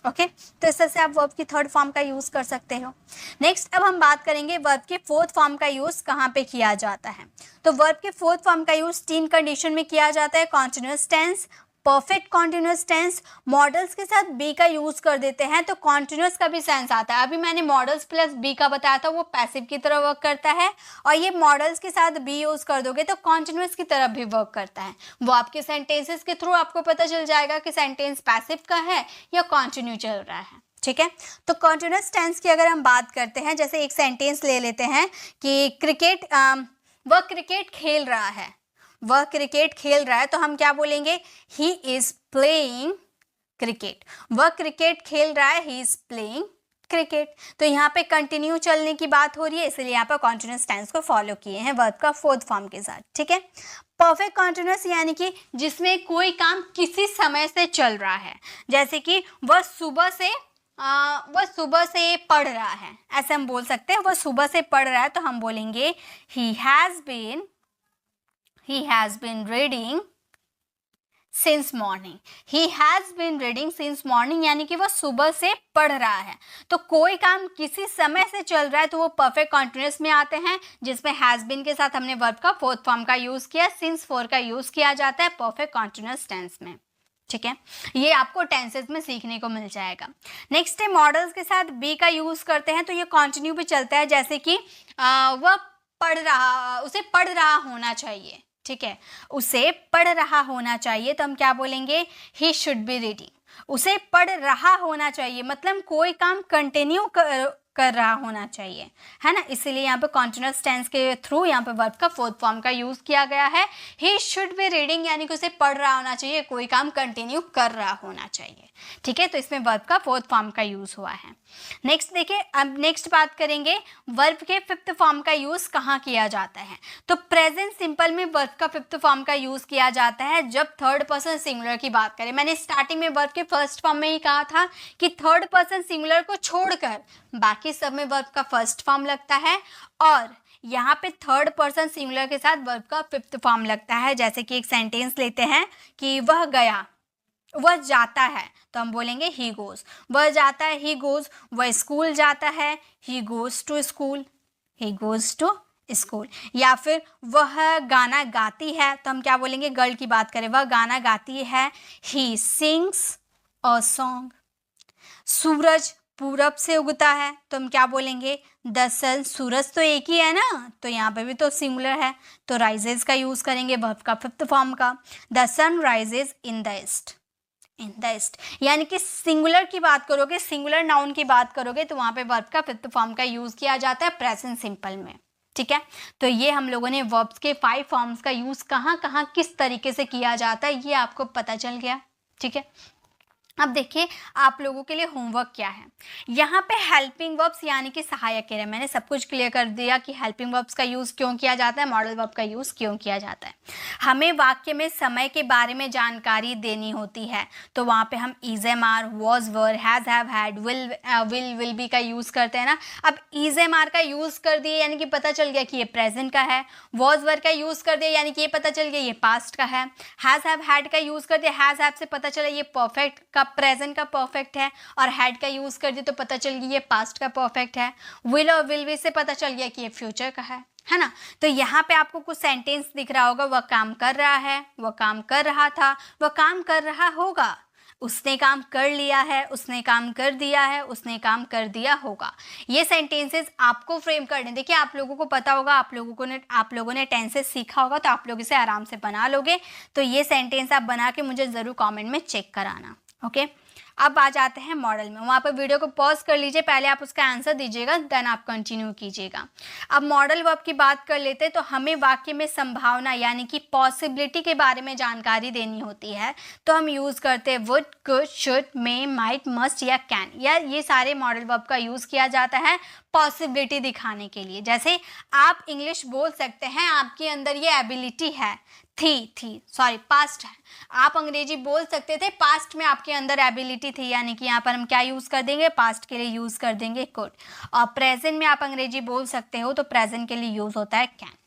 Okay, तो इस तरह से आप वर्ब की थर्ड फॉर्म का यूज कर सकते हो। नेक्स्ट अब हम बात करेंगे वर्ब के फोर्थ फॉर्म का यूज कहाँ पे किया जाता है। तो वर्ब के फोर्थ फॉर्म का यूज तीन कंडीशन में किया जाता है, continuous tense, perfect continuous tense. Modals के साथ बी का यूज कर देते हैं तो कॉन्टिन्यूअस का भी सेंस आता है। अभी मैंने मॉडल्स प्लस बी का बताया था, वो पैसिव की तरह वर्क करता है, और ये मॉडल्स के साथ बी यूज कर दोगे तो कॉन्टिन्यूअस की तरह भी वर्क करता है। वो आपके सेंटेंसेस के थ्रू आपको पता चल जाएगा कि सेंटेंस पैसिव का है या कॉन्टिन्यू चल रहा है। ठीक है, तो कॉन्टिन्यूअस टेंस की अगर हम बात करते हैं, जैसे एक सेंटेंस ले लेते हैं कि वह क्रिकेट खेल रहा है। वह क्रिकेट खेल रहा है तो हम क्या बोलेंगे, ही इज प्लेइंग क्रिकेट। वह क्रिकेट खेल रहा है, ही इज प्लेइंग क्रिकेट। तो यहाँ पे कंटिन्यू चलने की बात हो रही है, इसलिए यहाँ पर कॉन्टिन्यूअस टेंस को फॉलो किए हैं वर्ब का फोर्थ फॉर्म के साथ। ठीक है, परफेक्ट कॉन्टिन्यूअस यानी कि जिसमें कोई काम किसी समय से चल रहा है। जैसे कि वह सुबह से पढ़ रहा है, ऐसे हम बोल सकते हैं। वह सुबह से पढ़ रहा है तो हम बोलेंगे he has been reading since morning, he has been reading since morning, यानी कि वो सुबह से पढ़ रहा है। तो कोई काम किसी समय से चल रहा है तो वो परफेक्ट कॉन्टिन्यूस में आते हैं, जिसमें हैज बीन के साथ हमने वर्ब का फोर्थ फॉर्म का यूज किया, सिंस फोर का यूज किया जाता है परफेक्ट कॉन्टिन्यूस टेंस में। ठीक है, ये आपको टेंसेस में सीखने को मिल जाएगा। नेक्स्ट है मॉडल्स के साथ बी का यूज करते हैं, तो ये कंटिन्यू पे चलता है, जैसे कि वह पढ़ रहा, उसे पढ़ रहा होना चाहिए। ठीक है, उसे पढ़ रहा होना चाहिए, तो हम क्या बोलेंगे, ही शुड बी रीडिंग। उसे पढ़ रहा होना चाहिए मतलब कोई काम कंटिन्यू कर रहा होना चाहिए, है ना, इसीलिए यहाँ पे कॉन्टिन्यूस टेंस के थ्रू यहाँ पे वर्ब का फोर्थ फॉर्म का यूज किया गया है। ही शुड बी रीडिंग, यानी कि उसे पढ़ रहा होना चाहिए, कोई काम कंटिन्यू कर रहा होना चाहिए। ठीक है, तो इसमें वर्ब का फोर्थ फॉर्म का यूज हुआ है। नेक्स्ट देखिए, अब नेक्स्ट बात करेंगे वर्ब के फिफ्थ फॉर्म का यूज कहाँ किया जाता है। तो प्रेजेंट सिंपल में वर्ब का फिफ्थ फॉर्म का यूज किया जाता है जब थर्ड पर्सन सिंगुलर की बात करें। मैंने स्टार्टिंग में वर्ब के फर्स्ट फॉर्म में ही कहा था कि थर्ड पर्सन सिंगुलर को छोड़कर बाकी सब में वर्ब का फर्स्ट फॉर्म लगता है, और यहाँ पे थर्ड पर्सन सिंगुलर के साथ वर्ब का फिफ्थ फॉर्म लगता है। जैसे कि एक सेंटेंस लेते हैं कि वह गया, वह जाता है, तो हम बोलेंगे ही गोज। वह जाता है, ही गोज। वह स्कूल जाता है, he goes to school, he goes to school. या फिर वह गाना गाती है, तो हम क्या बोलेंगे, गर्ल की बात करें, वह गाना गाती है, ही सिंग्स अ सॉन्ग। सूरज पूरब से उगता है, तो हम क्या बोलेंगे, द सन। सूरज तो एक ही है ना, तो यहाँ पे भी तो सिंगुलर है, तो राइजेज का यूज करेंगे वर्ब का फिफ्थ फॉर्म का। The sun rises in the east, in the east, यानी कि सिंगुलर की बात करोगे, सिंगुलर नाउन की बात करोगे, तो वहाँ पे वर्ब का फिफ्थ फॉर्म का यूज किया जाता है प्रेजेंट सिंपल में। ठीक है, तो ये हम लोगों ने वर्ब्स के 5 फॉर्म्स का यूज कहाँ कहाँ किस तरीके से किया जाता है ये आपको पता चल गया। ठीक है, अब देखिए आप लोगों के लिए होमवर्क क्या है। यहाँ पे हेल्पिंग वर्ब्स यानी कि सहायक क्रिया, मैंने सब कुछ क्लियर कर दिया कि हेल्पिंग वर्ब्स का यूज़ क्यों किया जाता है, मॉडल वर्ब का यूज़ क्यों किया जाता है। हमें वाक्य में समय के बारे में जानकारी देनी होती है, तो वहाँ पे हम is am are, was were, has have had, will be का यूज़ करते हैं ना। अब इज एम आर का यूज़ कर दिए यानी कि पता चल गया कि ये प्रेजेंट का है। वॉज वर का यूज़ कर दिया यानी कि ये पता चल गया ये पास्ट का है। हैज़ हैव हैड का यूज़ कर दिया, हैज़ हैव से पता चला ये परफेक्ट का, प्रेजेंट का परफेक्ट है, और हैड का यूज कर दिया तो पता चल गया ये पास्ट का परफेक्ट है। विल और विल बी से पता चल गया कि ये फ्यूचर का है ना। तो यहाँ पे आपको कुछ सेंटेंस दिख रहा होगा, वह काम कर रहा है, वह काम कर रहा था, वह काम कर रहा होगा, उसने काम कर लिया है, उसने काम कर दिया है, उसने काम कर दिया होगा। ये सेंटेंसेस आपको फ्रेम करने, देखिए आप लोगों को पता होगा, आप लोगों ने टेंसेस सीखा होगा, तो आप लोग इसे आराम से बना लोगे। तो ये सेंटेंस आप बना के मुझे ज़रूर कमेंट में चेक कराना। ओके, अब आ जाते हैं मॉडल में। वहाँ पर वीडियो को पॉज कर लीजिए, पहले आप उसका आंसर दीजिएगा, देन आप कंटिन्यू कीजिएगा। अब मॉडल वर्ब की बात कर लेते हैं, तो हमें वाक्य में संभावना यानी कि पॉसिबिलिटी के बारे में जानकारी देनी होती है, तो हम यूज़ करते हैं would, could, should, may, might, must या कैन, या ये सारे मॉडल वर्ब का यूज़ किया जाता है पॉसिबिलिटी दिखाने के लिए। जैसे आप इंग्लिश बोल सकते हैं, आपके अंदर ये एबिलिटी है, थी सॉरी पास्ट है, आप अंग्रेजी बोल सकते थे, पास्ट में आपके अंदर एबिलिटी थी, यानी कि यहाँ पर हम क्या यूज़ कर देंगे, पास्ट के लिए यूज़ कर देंगे कुड। और प्रेजेंट में आप अंग्रेजी बोल सकते हो, तो प्रेजेंट के लिए यूज़ होता है कैन।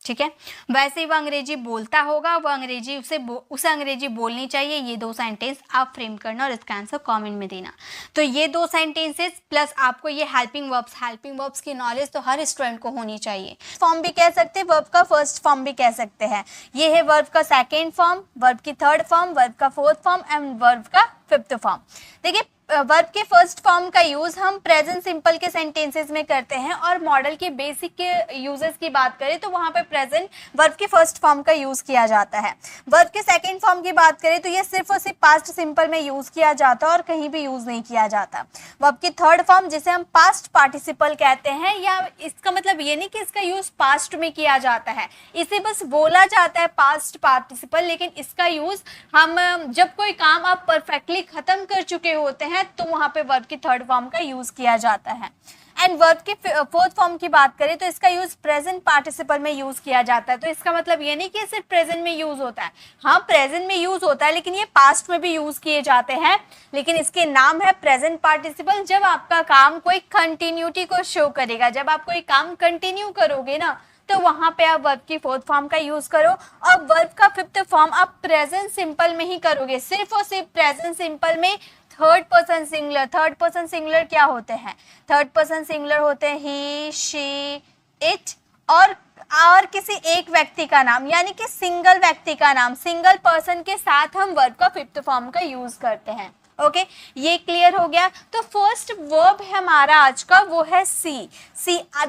ठीक है, वैसे ही वह अंग्रेजी बोलता होगा, वह अंग्रेजी उसे अंग्रेजी बोलनी चाहिए। ये दो सेंटेंस आप फ्रेम करना और इसका आंसर कमेंट में देना। तो ये दो सेंटेंसेस प्लस आपको ये हेल्पिंग वर्ब्स की नॉलेज तो हर स्टूडेंट को होनी चाहिए। फॉर्म भी कह सकते हैं, वर्ब का फर्स्ट फॉर्म भी कह सकते हैं। ये है वर्ब का सेकेंड फॉर्म, वर्ब की थर्ड फॉर्म, वर्ब का फोर्थ फॉर्म एंड वर्ब का फिफ्थ फॉर्म। देखिए वर्ब के फर्स्ट फॉर्म का यूज हम प्रेजेंट सिंपल के सेंटेंसेस में करते हैं, और मॉडल के बेसिक के यूजेस की बात करें तो वहां पे प्रेजेंट वर्ब के फर्स्ट फॉर्म का यूज किया जाता है। वर्ब के सेकंड फॉर्म की बात करें तो ये सिर्फ और सिर्फ पास्ट सिंपल में यूज किया जाता है और कहीं भी यूज नहीं किया जाता। वर्ब की थर्ड फॉर्म जिसे हम पास्ट पार्टिसिपल कहते हैं, या इसका मतलब ये नहीं कि इसका यूज पास्ट में किया जाता है, इसे बस बोला जाता है पास्ट पार्टिसिपल, लेकिन इसका यूज हम जब कोई काम आप परफेक्टली खत्म कर चुके होते हैं तो वहां पे वर्ब की थर्ड फॉर्म का यूज किया जाता है। एंड वर्ब की फोर्थ फॉर्म की बात करें तो इसका यूज प्रेजेंट पार्टिसिपल में यूज किया जाता है। तो इसका मतलब ये नहीं कि सिर्फ प्रेजेंट में यूज होता है, हाँ प्रेजेंट में यूज होता है, लेकिन ये पास्ट में भी यूज किए जाते हैं, लेकिन इसके नाम है प्रेजेंट पार्टिसिपल। जब आपका काम कोई कंटिन्यूटी को शो करेगा, जब आप कोई काम कंटिन्यू करोगे ना, तो वहां पे आप वर्ब की फोर्थ फॉर्म का यूज करो। और वर्ब का फिफ्थ फॉर्म आप प्रेजेंट सिंपल में ही करोगे, सिर्फ और सिर्फ प्रेजेंट सिंपल में। Third person singular, third person singular क्या होते हैं? थर्ड पर्सन सिंगुलर होते हैं ही, शी, इट और किसी एक व्यक्ति का नाम, यानी कि सिंगल व्यक्ति का नाम, सिंगल पर्सन के साथ हम वर्ब का फिफ्थ फॉर्म का यूज करते हैं। ओके, ये क्लियर हो गया। तो फर्स्ट वर्ब है हमारा आज का, वो है सी।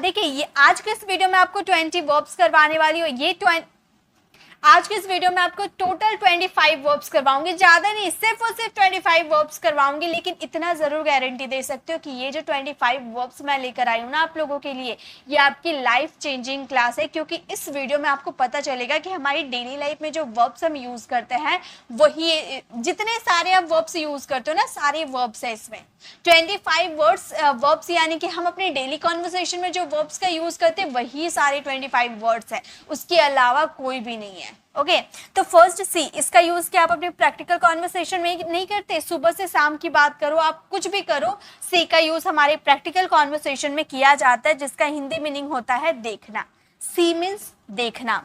देखिए, ये आज के इस वीडियो में आपको 20 वर्ब्स करवाने वाली हूँ। आज के इस वीडियो में आपको टोटल 25 वर्ब्स करवाऊंगी, ज्यादा नहीं, सिर्फ और सिर्फ 25 वर्ब्स करवाऊंगी। लेकिन इतना जरूर गारंटी दे सकते हो कि ये जो 25 वर्ब्स मैं लेकर आई हूँ ना आप लोगों के लिए, ये आपकी लाइफ चेंजिंग क्लास है। क्योंकि इस वीडियो में आपको पता चलेगा कि हमारी डेली लाइफ में जो वर्ब्स हम यूज करते हैं, वही जितने सारे आप वर्ब्स यूज करते हो ना, सारे वर्ब्स है इसमें। 25 वर्ब्स यानी कि हम अपने डेली कॉन्वर्सेशन में जो वर्ब्स का यूज करते हैं, वही सारे 25 वर्ड्स है, उसके अलावा कोई भी नहीं है। ओके, तो फर्स्ट सी, इसका यूज क्या आप अपने प्रैक्टिकल कॉन्वर्सेशन में नहीं करते? सुबह से शाम की बात करो, आप कुछ भी करो, सी का यूज हमारे प्रैक्टिकल कॉन्वर्सेशन में किया जाता है, जिसका हिंदी मीनिंग होता है देखना। सी मीन्स देखना।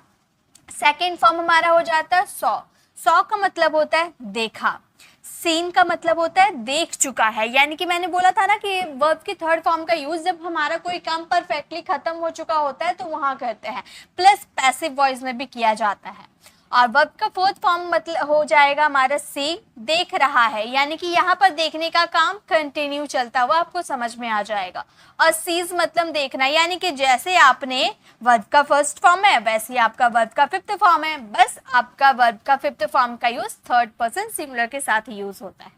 सेकेंड फॉर्म हमारा हो जाता है सॉ। सॉ का मतलब होता है देखा। सीन का मतलब होता है देख चुका है, यानी कि मैंने बोला था ना कि वर्ब की थर्ड फॉर्म का यूज जब हमारा कोई काम परफेक्टली खत्म हो चुका होता है तो वहां करते हैं। प्लस पैसिव वॉइस में भी किया जाता है। और वर्ब का फोर्थ फॉर्म मतलब हो जाएगा हमारा सी, देख रहा है, यानी कि यहाँ पर देखने का काम कंटिन्यू चलता हुआ आपको समझ में आ जाएगा। और सीज मतलब देखना, यानी कि जैसे आपने वर्ब का फर्स्ट फॉर्म है वैसे ही आपका वर्ब का फिफ्थ फॉर्म है, बस आपका वर्ब का फिफ्थ फॉर्म का यूज थर्ड पर्सन सिंगुलर के साथ ही यूज होता है।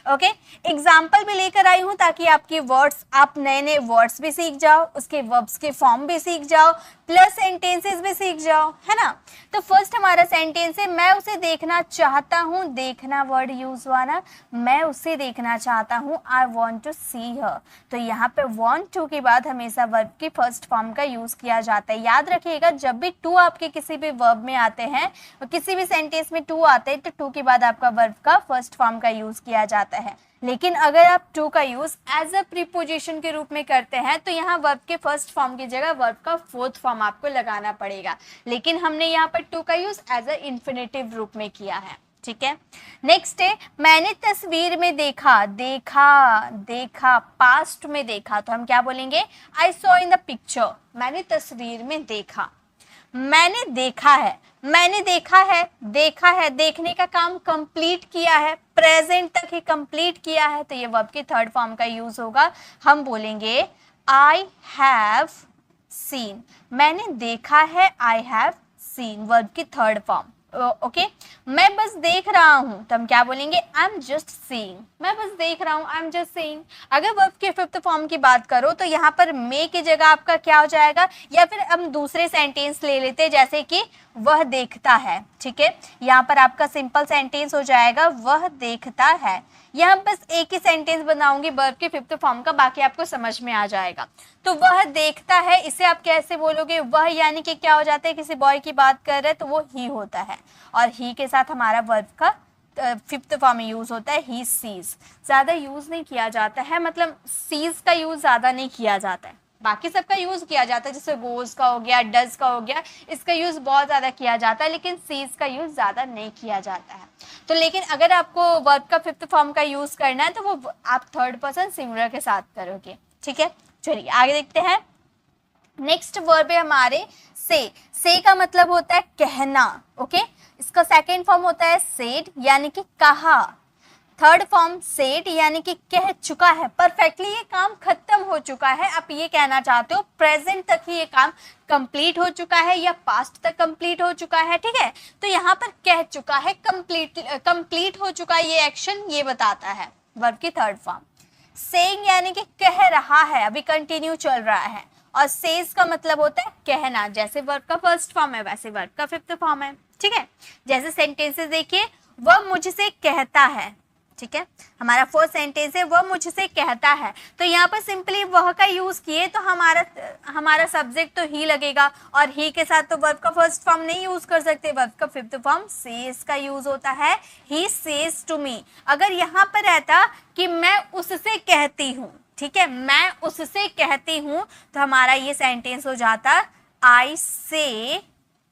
ओके, एग्जाम्पल भी लेकर आई हूं ताकि आपके वर्ड्स, आप नए नए वर्ड्स भी सीख जाओ, उसके वर्ब्स के फॉर्म भी सीख जाओ, प्लस सेंटेंसेस भी सीख जाओ, है ना। तो फर्स्ट हमारा सेंटेंस है, मैं उसे देखना चाहता हूँ। देखना वर्ड यूज हुआ ना, मैं उसे देखना चाहता हूँ, आई वॉन्ट टू सी हर। तो यहाँ पे वॉन्ट टू के बाद हमेशा वर्ब की फर्स्ट फॉर्म का यूज किया जाता है। याद रखिएगा, जब भी टू आपके किसी भी वर्ब में आते हैं, किसी भी सेंटेंस में टू आते हैं, तो टू के बाद आपका वर्ब का फर्स्ट फॉर्म का यूज किया जाता है। लेकिन अगर आप टू का यूज एज अ प्रीपोजिशन के रूप में करते हैं, तो यहाँ वर्ब के फर्स्ट फॉर्म की जगह वर्ब का फोर्थ फॉर्म आपको लगाना पड़ेगा। लेकिन हमने यहाँ पर टू का यूज एज अ इन्फिनेटिव रूप में किया है। ठीक है, नेक्स्ट है, मैंने तस्वीर में देखा। देखा, देखा पास्ट में देखा, तो हम क्या बोलेंगे? I saw in the picture. मैंने तस्वीर में देखा, मैंने देखा है, मैंने देखा है, देखा है, देखने का काम कंप्लीट किया है, प्रेजेंट तक ही कंप्लीट किया है, तो ये वर्ब की थर्ड फॉर्म का यूज होगा। हम बोलेंगे आई हैव सीन। मैंने देखा है, आई हैव सीन, वर्ब की थर्ड फॉर्म। ओके, मैं बस देख रहा हूं, तो हम क्या बोलेंगे? I am just seeing. मैं बस देख रहा हूं, आई एम जस्ट सीइंग। अगर वर्ब के फिफ्थ फॉर्म की बात करो तो यहाँ पर मे की जगह आपका क्या हो जाएगा? या फिर हम दूसरे सेंटेंस ले लेते हैं, जैसे कि वह देखता है। ठीक है, यहाँ पर आपका सिंपल सेंटेंस हो जाएगा वह देखता है। यहाँ बस एक ही सेंटेंस बनाऊंगी वर्ब के फिफ्थ फॉर्म का, बाकी आपको समझ में आ जाएगा। तो वह देखता है, इसे आप कैसे बोलोगे? वह यानी कि क्या हो जाता है? किसी बॉय की बात कर रहे हैं तो वो ही होता है, और ही के साथ हमारा वर्ब का फिफ्थ फॉर्म में यूज होता है ही सीज। ज्यादा यूज नहीं किया जाता है, मतलब सीज का यूज ज्यादा नहीं किया जाता है, बाकी सबका यूज किया जाता है, जैसे गोज का हो गया, डज का हो गया, इसका यूज बहुत ज्यादा किया जाता है, लेकिन सीज का यूज ज्यादा नहीं किया जाता है। तो लेकिन अगर आपको वर्ब का फिफ्थ फॉर्म का यूज करना है तो वो आप थर्ड पर्सन सिंगुलर के साथ करोगे। ठीक है, चलिए आगे देखते हैं। नेक्स्ट वर्ब है हमारे से का मतलब होता है कहना। ओके, इसका सेकेंड फॉर्म होता है सेड, यानी कि कहा। थर्ड फॉर्म सेड, यानी कि कह चुका है, परफेक्टली ये काम खत्म हो चुका है। आप ये कहना चाहते हो प्रेजेंट तक ही ये काम कंप्लीट हो चुका है या पास्ट तक कंप्लीट हो चुका है। ठीक है, तो यहाँ पर कह चुका है, कंप्लीट हो चुका है, ये एक्शन ये बताता है वर्ब की थर्ड फॉर्म। सेइंग यानी कि कह रहा है, अभी कंटिन्यू चल रहा है। और सेज का मतलब होता है कहना, जैसे वर्ब का फर्स्ट फॉर्म है वैसे वर्ब का फिफ्थ फॉर्म है। ठीक है, जैसे सेंटेंसेस देखिए, वह मुझसे कहता है। ठीक है, हमारा फोर्थ सेंटेंस है वह मुझसे कहता है, तो यहाँ पर सिंपली वह का यूज किए तो हमारा सब्जेक्ट तो ही लगेगा, और ही के साथ तो वर्ब का फर्स्ट फॉर्म नहीं यूज कर सकते, वर्ब का फिफ्थ फॉर्म सेज का यूज होता है, ही सेज टू मी। अगर यहाँ पर रहता कि मैं उससे कहती हूँ, ठीक है, मैं उससे कहती हूँ, तो हमारा ये सेंटेंस हो जाता आई से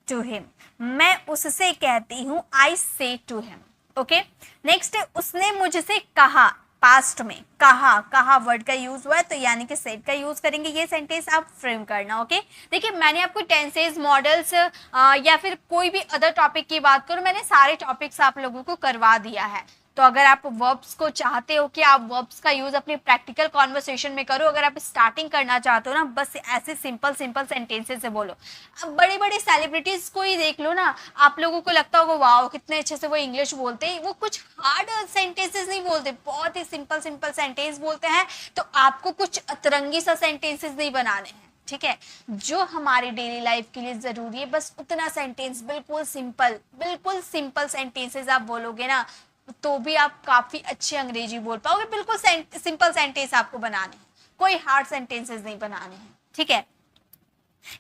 टू हिम, मैं उससे कहती हूँ, आई से टू हिम। ओके, नेक्स्ट उसने मुझसे कहा, पास्ट में कहा, कहा वर्ड का यूज हुआ है तो यानी कि सेड का यूज करेंगे। ये सेंटेंस आप फ्रेम करना। ओके, देखिए मैंने आपको टेंसेज, मॉडल्स या फिर कोई भी अदर टॉपिक की बात करूं, मैंने सारे टॉपिक्स आप लोगों को करवा दिया है। तो अगर आप वर्ब्स को चाहते हो कि आप वर्ब्स का यूज अपनी प्रैक्टिकल कॉन्वर्सेशन में करो, अगर आप स्टार्टिंग करना चाहते हो ना, बस ऐसे सिंपल सिंपल सेंटेंसेस से बोलो। अब बड़ी बड़ी सेलिब्रिटीज को ही देख लो ना, आप लोगों को लगता होगा वाओ कितने अच्छे से वो इंग्लिश बोलते हैं, वो कुछ हार्ड सेंटेंसेस नहीं बोलते, बहुत ही सिंपल सिंपल सेंटेंस बोलते हैं। तो आपको कुछ अतरंगी सा सेंटेंसेस नहीं बनाने हैं, ठीक है, जो हमारी डेली लाइफ के लिए जरूरी है, बस उतना सेंटेंस, बिल्कुल सिंपल सेंटेंसेस आप बोलोगे ना, तो भी आप काफी अच्छी अंग्रेजी बोल पाओगे। बिल्कुल सिंपल सेंटेंस आपको बनाने हैं, कोई हार्ड सेंटेंसेस नहीं बनाने हैं, ठीक है।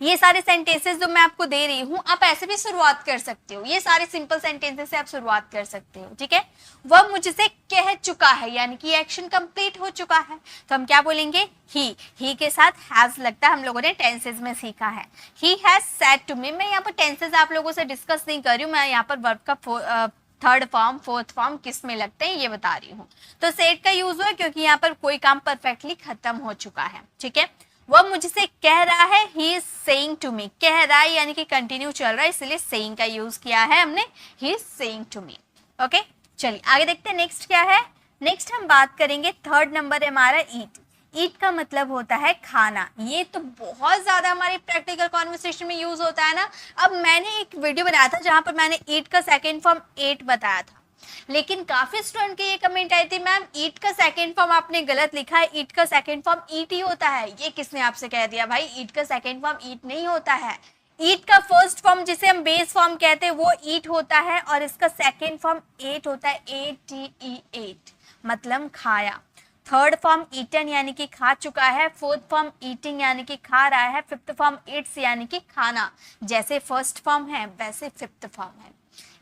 ये सारे सेंटेंसेस जो मैं आपको दे रही हूँ, आप ऐसे भी शुरुआत कर सकते हो, ये सारे सिंपल सेंटेंसेस से आप शुरुआत कर सकते हो, ठीक है। वह मुझसे कह चुका है, यानी कि एक्शन कंप्लीट हो चुका है, तो हम क्या बोलेंगे, ही के साथ हैज लगता है, हम लोगों ने टेंसेस में सीखा है। He has said to me, मैं यहाँ पर टेंसेस आप लोगों से डिस्कस नहीं कर रही हूँ, मैं यहाँ पर वर्ब का थर्ड फॉर्म, फोर्थ फॉर्म किस में लगते हैं ये बता रही हूँ। तो सेड का यूज हुआ क्योंकि यहाँ पर कोई काम परफेक्टली खत्म हो चुका है, ठीक है। वह मुझसे कह रहा है, he is saying to me, कह रहा है यानी कि कंटिन्यू चल रहा है, इसलिए सेइंग का यूज किया है हमने, he is saying to me. Okay, चलिए आगे देखते हैं नेक्स्ट क्या है। नेक्स्ट हम बात करेंगे, थर्ड नंबर है हमारा ईट। ईट का मतलब होता है खाना। ये तो बहुत ज्यादा हमारे प्रैक्टिकल कॉन्वर्सेशन में यूज होता है ना। अब मैंने एक वीडियो बनाया था जहां पर मैंने ईट का सेकेंड फॉर्म एट बताया था, लेकिन काफी स्टूडेंट के ये कमेंट आई थी, मैम ईट का सेकंड फॉर्म आपने गलत लिखा है, ईट का सेकंड फॉर्म ईट ही होता है। ये किसने आपसे कह दिया भाई, ईट का सेकंड फॉर्म ईट नहीं होता है। ईट का फर्स्ट फॉर्म जिसे हम बेस फॉर्म कहते हैं वो ईट होता है, और इसका सेकंड फॉर्म एट होता है, एट, मतलब खाया। थर्ड फॉर्म ईटन यानी कि खा चुका है, फोर्थ फॉर्म ईटिंग यानी कि खा रहा है, फिफ्थ फॉर्म ईट्स यानी कि खाना। जैसे फर्स्ट फॉर्म है वैसे फिफ्थ फॉर्म है।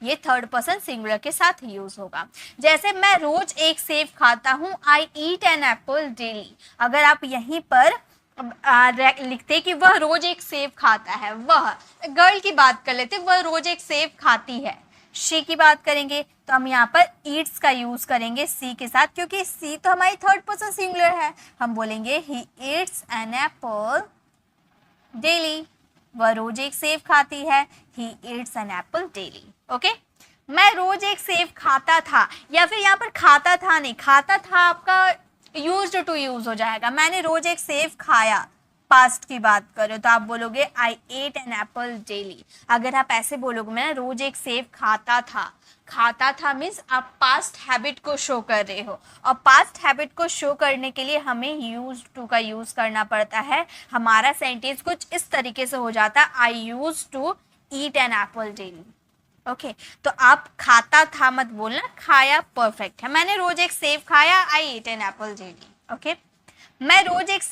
ये थर्ड पर्सन सिंगुलर के साथ यूज होगा। जैसे मैं रोज एक सेब खाता हूँ, आई ईट एन एप्पल डेली। अगर आप यहीं पर लिखते कि वह रोज एक सेब खाता है, वह गर्ल की बात कर लेते, वह रोज एक सेब खाती है। शी की बात करेंगे तो हम यहाँ पर ईट्स का यूज करेंगे सी के साथ, क्योंकि सी तो हमारी थर्ड पर्सन सिंगुलर है। हम बोलेंगे he eats an apple daily, वह रोज एक सेब खाती है, he eats an apple daily. Okay, मैं रोज एक सेब खाता था, या फिर यहाँ पर खाता था नहीं, खाता था आपका यूज्ड टू यूज हो जाएगा। मैंने रोज एक सेब खाया, पास्ट की बात करो तो आप बोलोगे आई एट एन एप्पल डेली। अगर आप ऐसे बोलोगे मैं रोज एक सेब खाता था, खाता था मीन्स आप पास्ट हैबिट को शो कर रहे हो, और पास्ट हैबिट को शो करने के लिए हमें यूज टू का यूज करना पड़ता है। हमारा सेंटेंस कुछ इस तरीके से हो जाता है, I used to eat an apple daily. Okay, तो आप खाता था मत बोलना, खाया परफेक्ट है। मैंने रोज एक सेब खाया, I eat an apple daily. Okay, मैंने रोज एक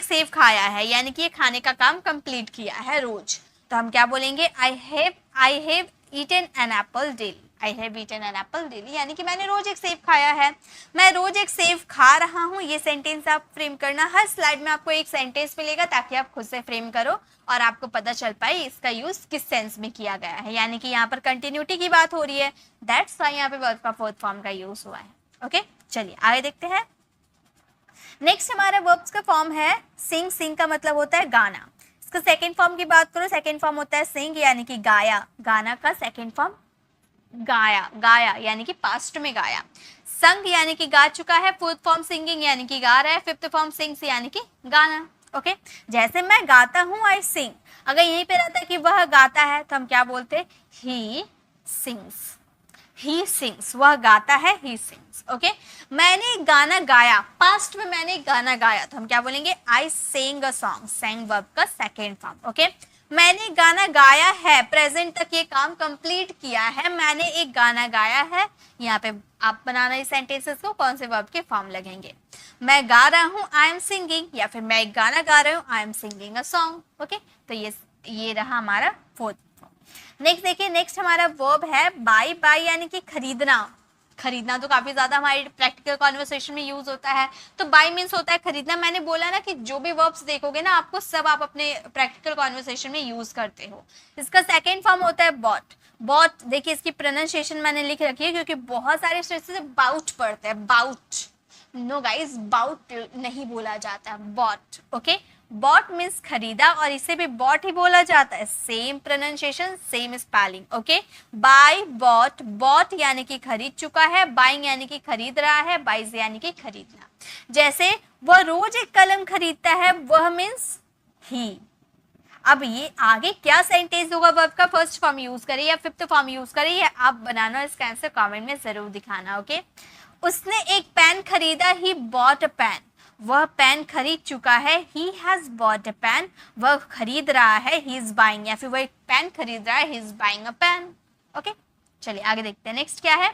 सेब खाया है, यानी कि ये खाने का काम कंप्लीट किया है रोज। तो हम क्या बोलेंगे, I have eaten an apple daily, I have eaten an apple daily, यानी कि मैंने रोज एक सेब खाया है। मैं रोज एक सेब खा रहा हूँ, ये सेंटेंस आप फ्रेम करना। हर स्लाइड में आपको एक सेंटेंस मिलेगा ताकि आप खुद से फ्रेम करो और आपको पता चल पाए इसका यूज किस सेंस में किया गया है। यानी कि यहाँ पर कंटिन्यूटी की बात हो रही है, दैट्स व्हाई यहाँ पे वर्ब का फोर्थ फॉर्म का यूज हुआ है। ओके, चलिए आगे देखते हैं। नेक्स्ट हमारा वर्ब्स का फॉर्म है सिंग। सिंग का मतलब होता है गाना। इसका सेकंड फॉर्म की बात करो, सेकंड फॉर्म होता है सिंग यानी कि गाया। गाना का सेकंड फॉर्म गाया, गाया यानी कि पास्ट में गाया। संग यानी कि गा चुका है, फोर्थ फॉर्म सिंगिंग यानी कि गा रहा है, फिफ्थ फॉर्म सिंग्स यानी कि गाना। ओके, जैसे मैं गाता हूँ आई सिंग, अगर यहीं पे रहता है कि वह गाता है तो हम क्या बोलते, ही सिंग्स। ही सिंग्स, वह गाता है, ही सिंग्स। ओके, मैंने गाना गाया, पास्ट में मैंने गाना गाया तो हम क्या बोलेंगे, आई Seng a song. Seng verb का सेकेंड फॉर्म। ओके, मैंने गाना गाया है, प्रेजेंट तक ये काम कंप्लीट किया है, मैंने एक गाना गाया है। यहाँ पे आप बनाना इस सेंटेंसेस को, कौन से वर्ब के फॉर्म लगेंगे। मैं गा रहा हूँ, आई एम सिंगिंग, या फिर मैं एक गाना गा रहा हूँ, I am singing a song. Okay, तो ये रहा हमारा फोर्थ। नेक्स्ट देखिए, नेक्स्ट हमारा वर्ब है बाय। बाय यानी कि खरीदना। खरीदना तो काफी ज्यादा हमारे प्रैक्टिकल कॉन्वर्सेशन में यूज होता है। तो बाय मीन्स होता है खरीदना। मैंने बोला ना कि जो भी वर्ब्स देखोगे ना आपको सब आप अपने प्रैक्टिकल कॉन्वर्सेशन में यूज करते हो। इसका सेकेंड फॉर्म होता है बॉट। बॉट देखिए इसकी प्रोनाउंसिएशन मैंने लिख रखी है क्योंकि बहुत सारे स्ट्रेस से बाउट पढ़ते हैं, बाउट। नो गाइस, बाउट नहीं बोला जाता है, बॉट। ओके, बॉट मीन्स खरीदा और इसे भी बॉट ही बोला जाता है। Same pronunciation, same spelling. Okay, buy, bought. Bought यानी कि खरीद चुका है, बाइंग यानी कि खरीद रहा है, बाइज यानी कि खरीदना। जैसे वह रोज एक कलम खरीदता है, वह मीन्स ही। अब ये आगे क्या सेंटेंस होगा, वर्ब का फर्स्ट फॉर्म यूज करें या फिफ्थ फॉर्म यूज करें, ये आप बनाना, इसका आंसर कमेंट में जरूर दिखाना। ओके, उसने एक पेन खरीदा, ही बॉट अ पेन। वह पेन खरीद चुका है, he has bought a pen. वह खरीद रहा है, ही इज बाइंग, या फिर वह एक पेन खरीद रहा है, he is buying a pen. Okay, चलिए आगे देखते हैं नेक्स्ट क्या है।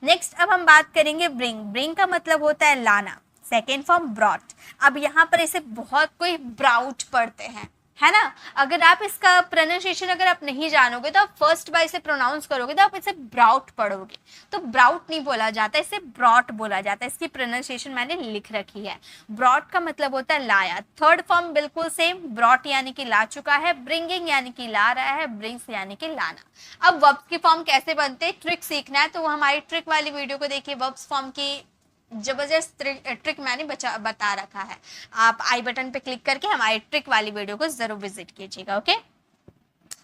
नेक्स्ट अब हम बात करेंगे ब्रिंग। ब्रिंग का मतलब होता है लाना। Second form brought. अब यहाँ पर इसे बहुत कोई ब्राउट पढ़ते हैं, है ना। अगर आप इसका प्रोनाउंसिएशन अगर आप नहीं जानोगे तो आप फर्स्ट बार इसे प्रोनाउंस करोगे तो आप इसे ब्राउट पढ़ोगे। तो ब्राउट नहीं बोला जाता, इसे ब्रॉट बोला जाता है। इसकी प्रोनाउंसिएशन मैंने लिख रखी है। ब्रॉट का मतलब होता है लाया। थर्ड फॉर्म बिल्कुल सेम, ब्रॉट यानी कि ला चुका है, ब्रिंगिंग यानी कि ला रहा है, ब्रिंग्स यानी कि लाना। अब वर्ब्स की फॉर्म कैसे बनते हैं, ट्रिक सीखना है तो वो हमारी ट्रिक वाली वीडियो को देखिए। वर्ब्स फॉर्म की जबरदस्त ट्रिक मैंने बता रखा है। आप आई बटन पे क्लिक करके हमारी ट्रिक वाली वीडियो को जरूर विजिट कीजिएगा। ओके,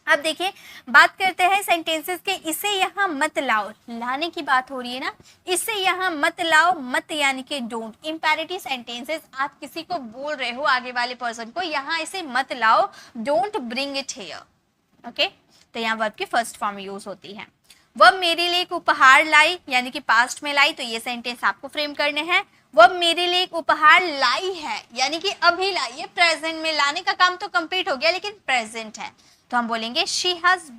अब देखिए बात करते हैं सेंटेंसेस के। इसे यहाँ मत लाओ, लाने की बात हो रही है ना। इसे यहाँ मत लाओ, मत यानी कि डोंट। इंपेरेटिव सेंटेंसेस, आप किसी को बोल रहे हो आगे वाले पर्सन को, यहाँ इसे मत लाओ, don't bring it here. Okay, तो यहाँ वर्ब की फर्स्ट फॉर्म यूज होती है। वह मेरे लिए एक उपहार लाई, यानी कि पास्ट में लाई, तो ये सेंटेंस आपको फ्रेम करने हैं। वह मेरे लिए एक उपहार लाई है, यानी कि अभी लाई है, प्रेजेंट में। लाने का काम तो कंप्लीट हो गया लेकिन प्रेजेंट है, तो हम बोलेंगे she has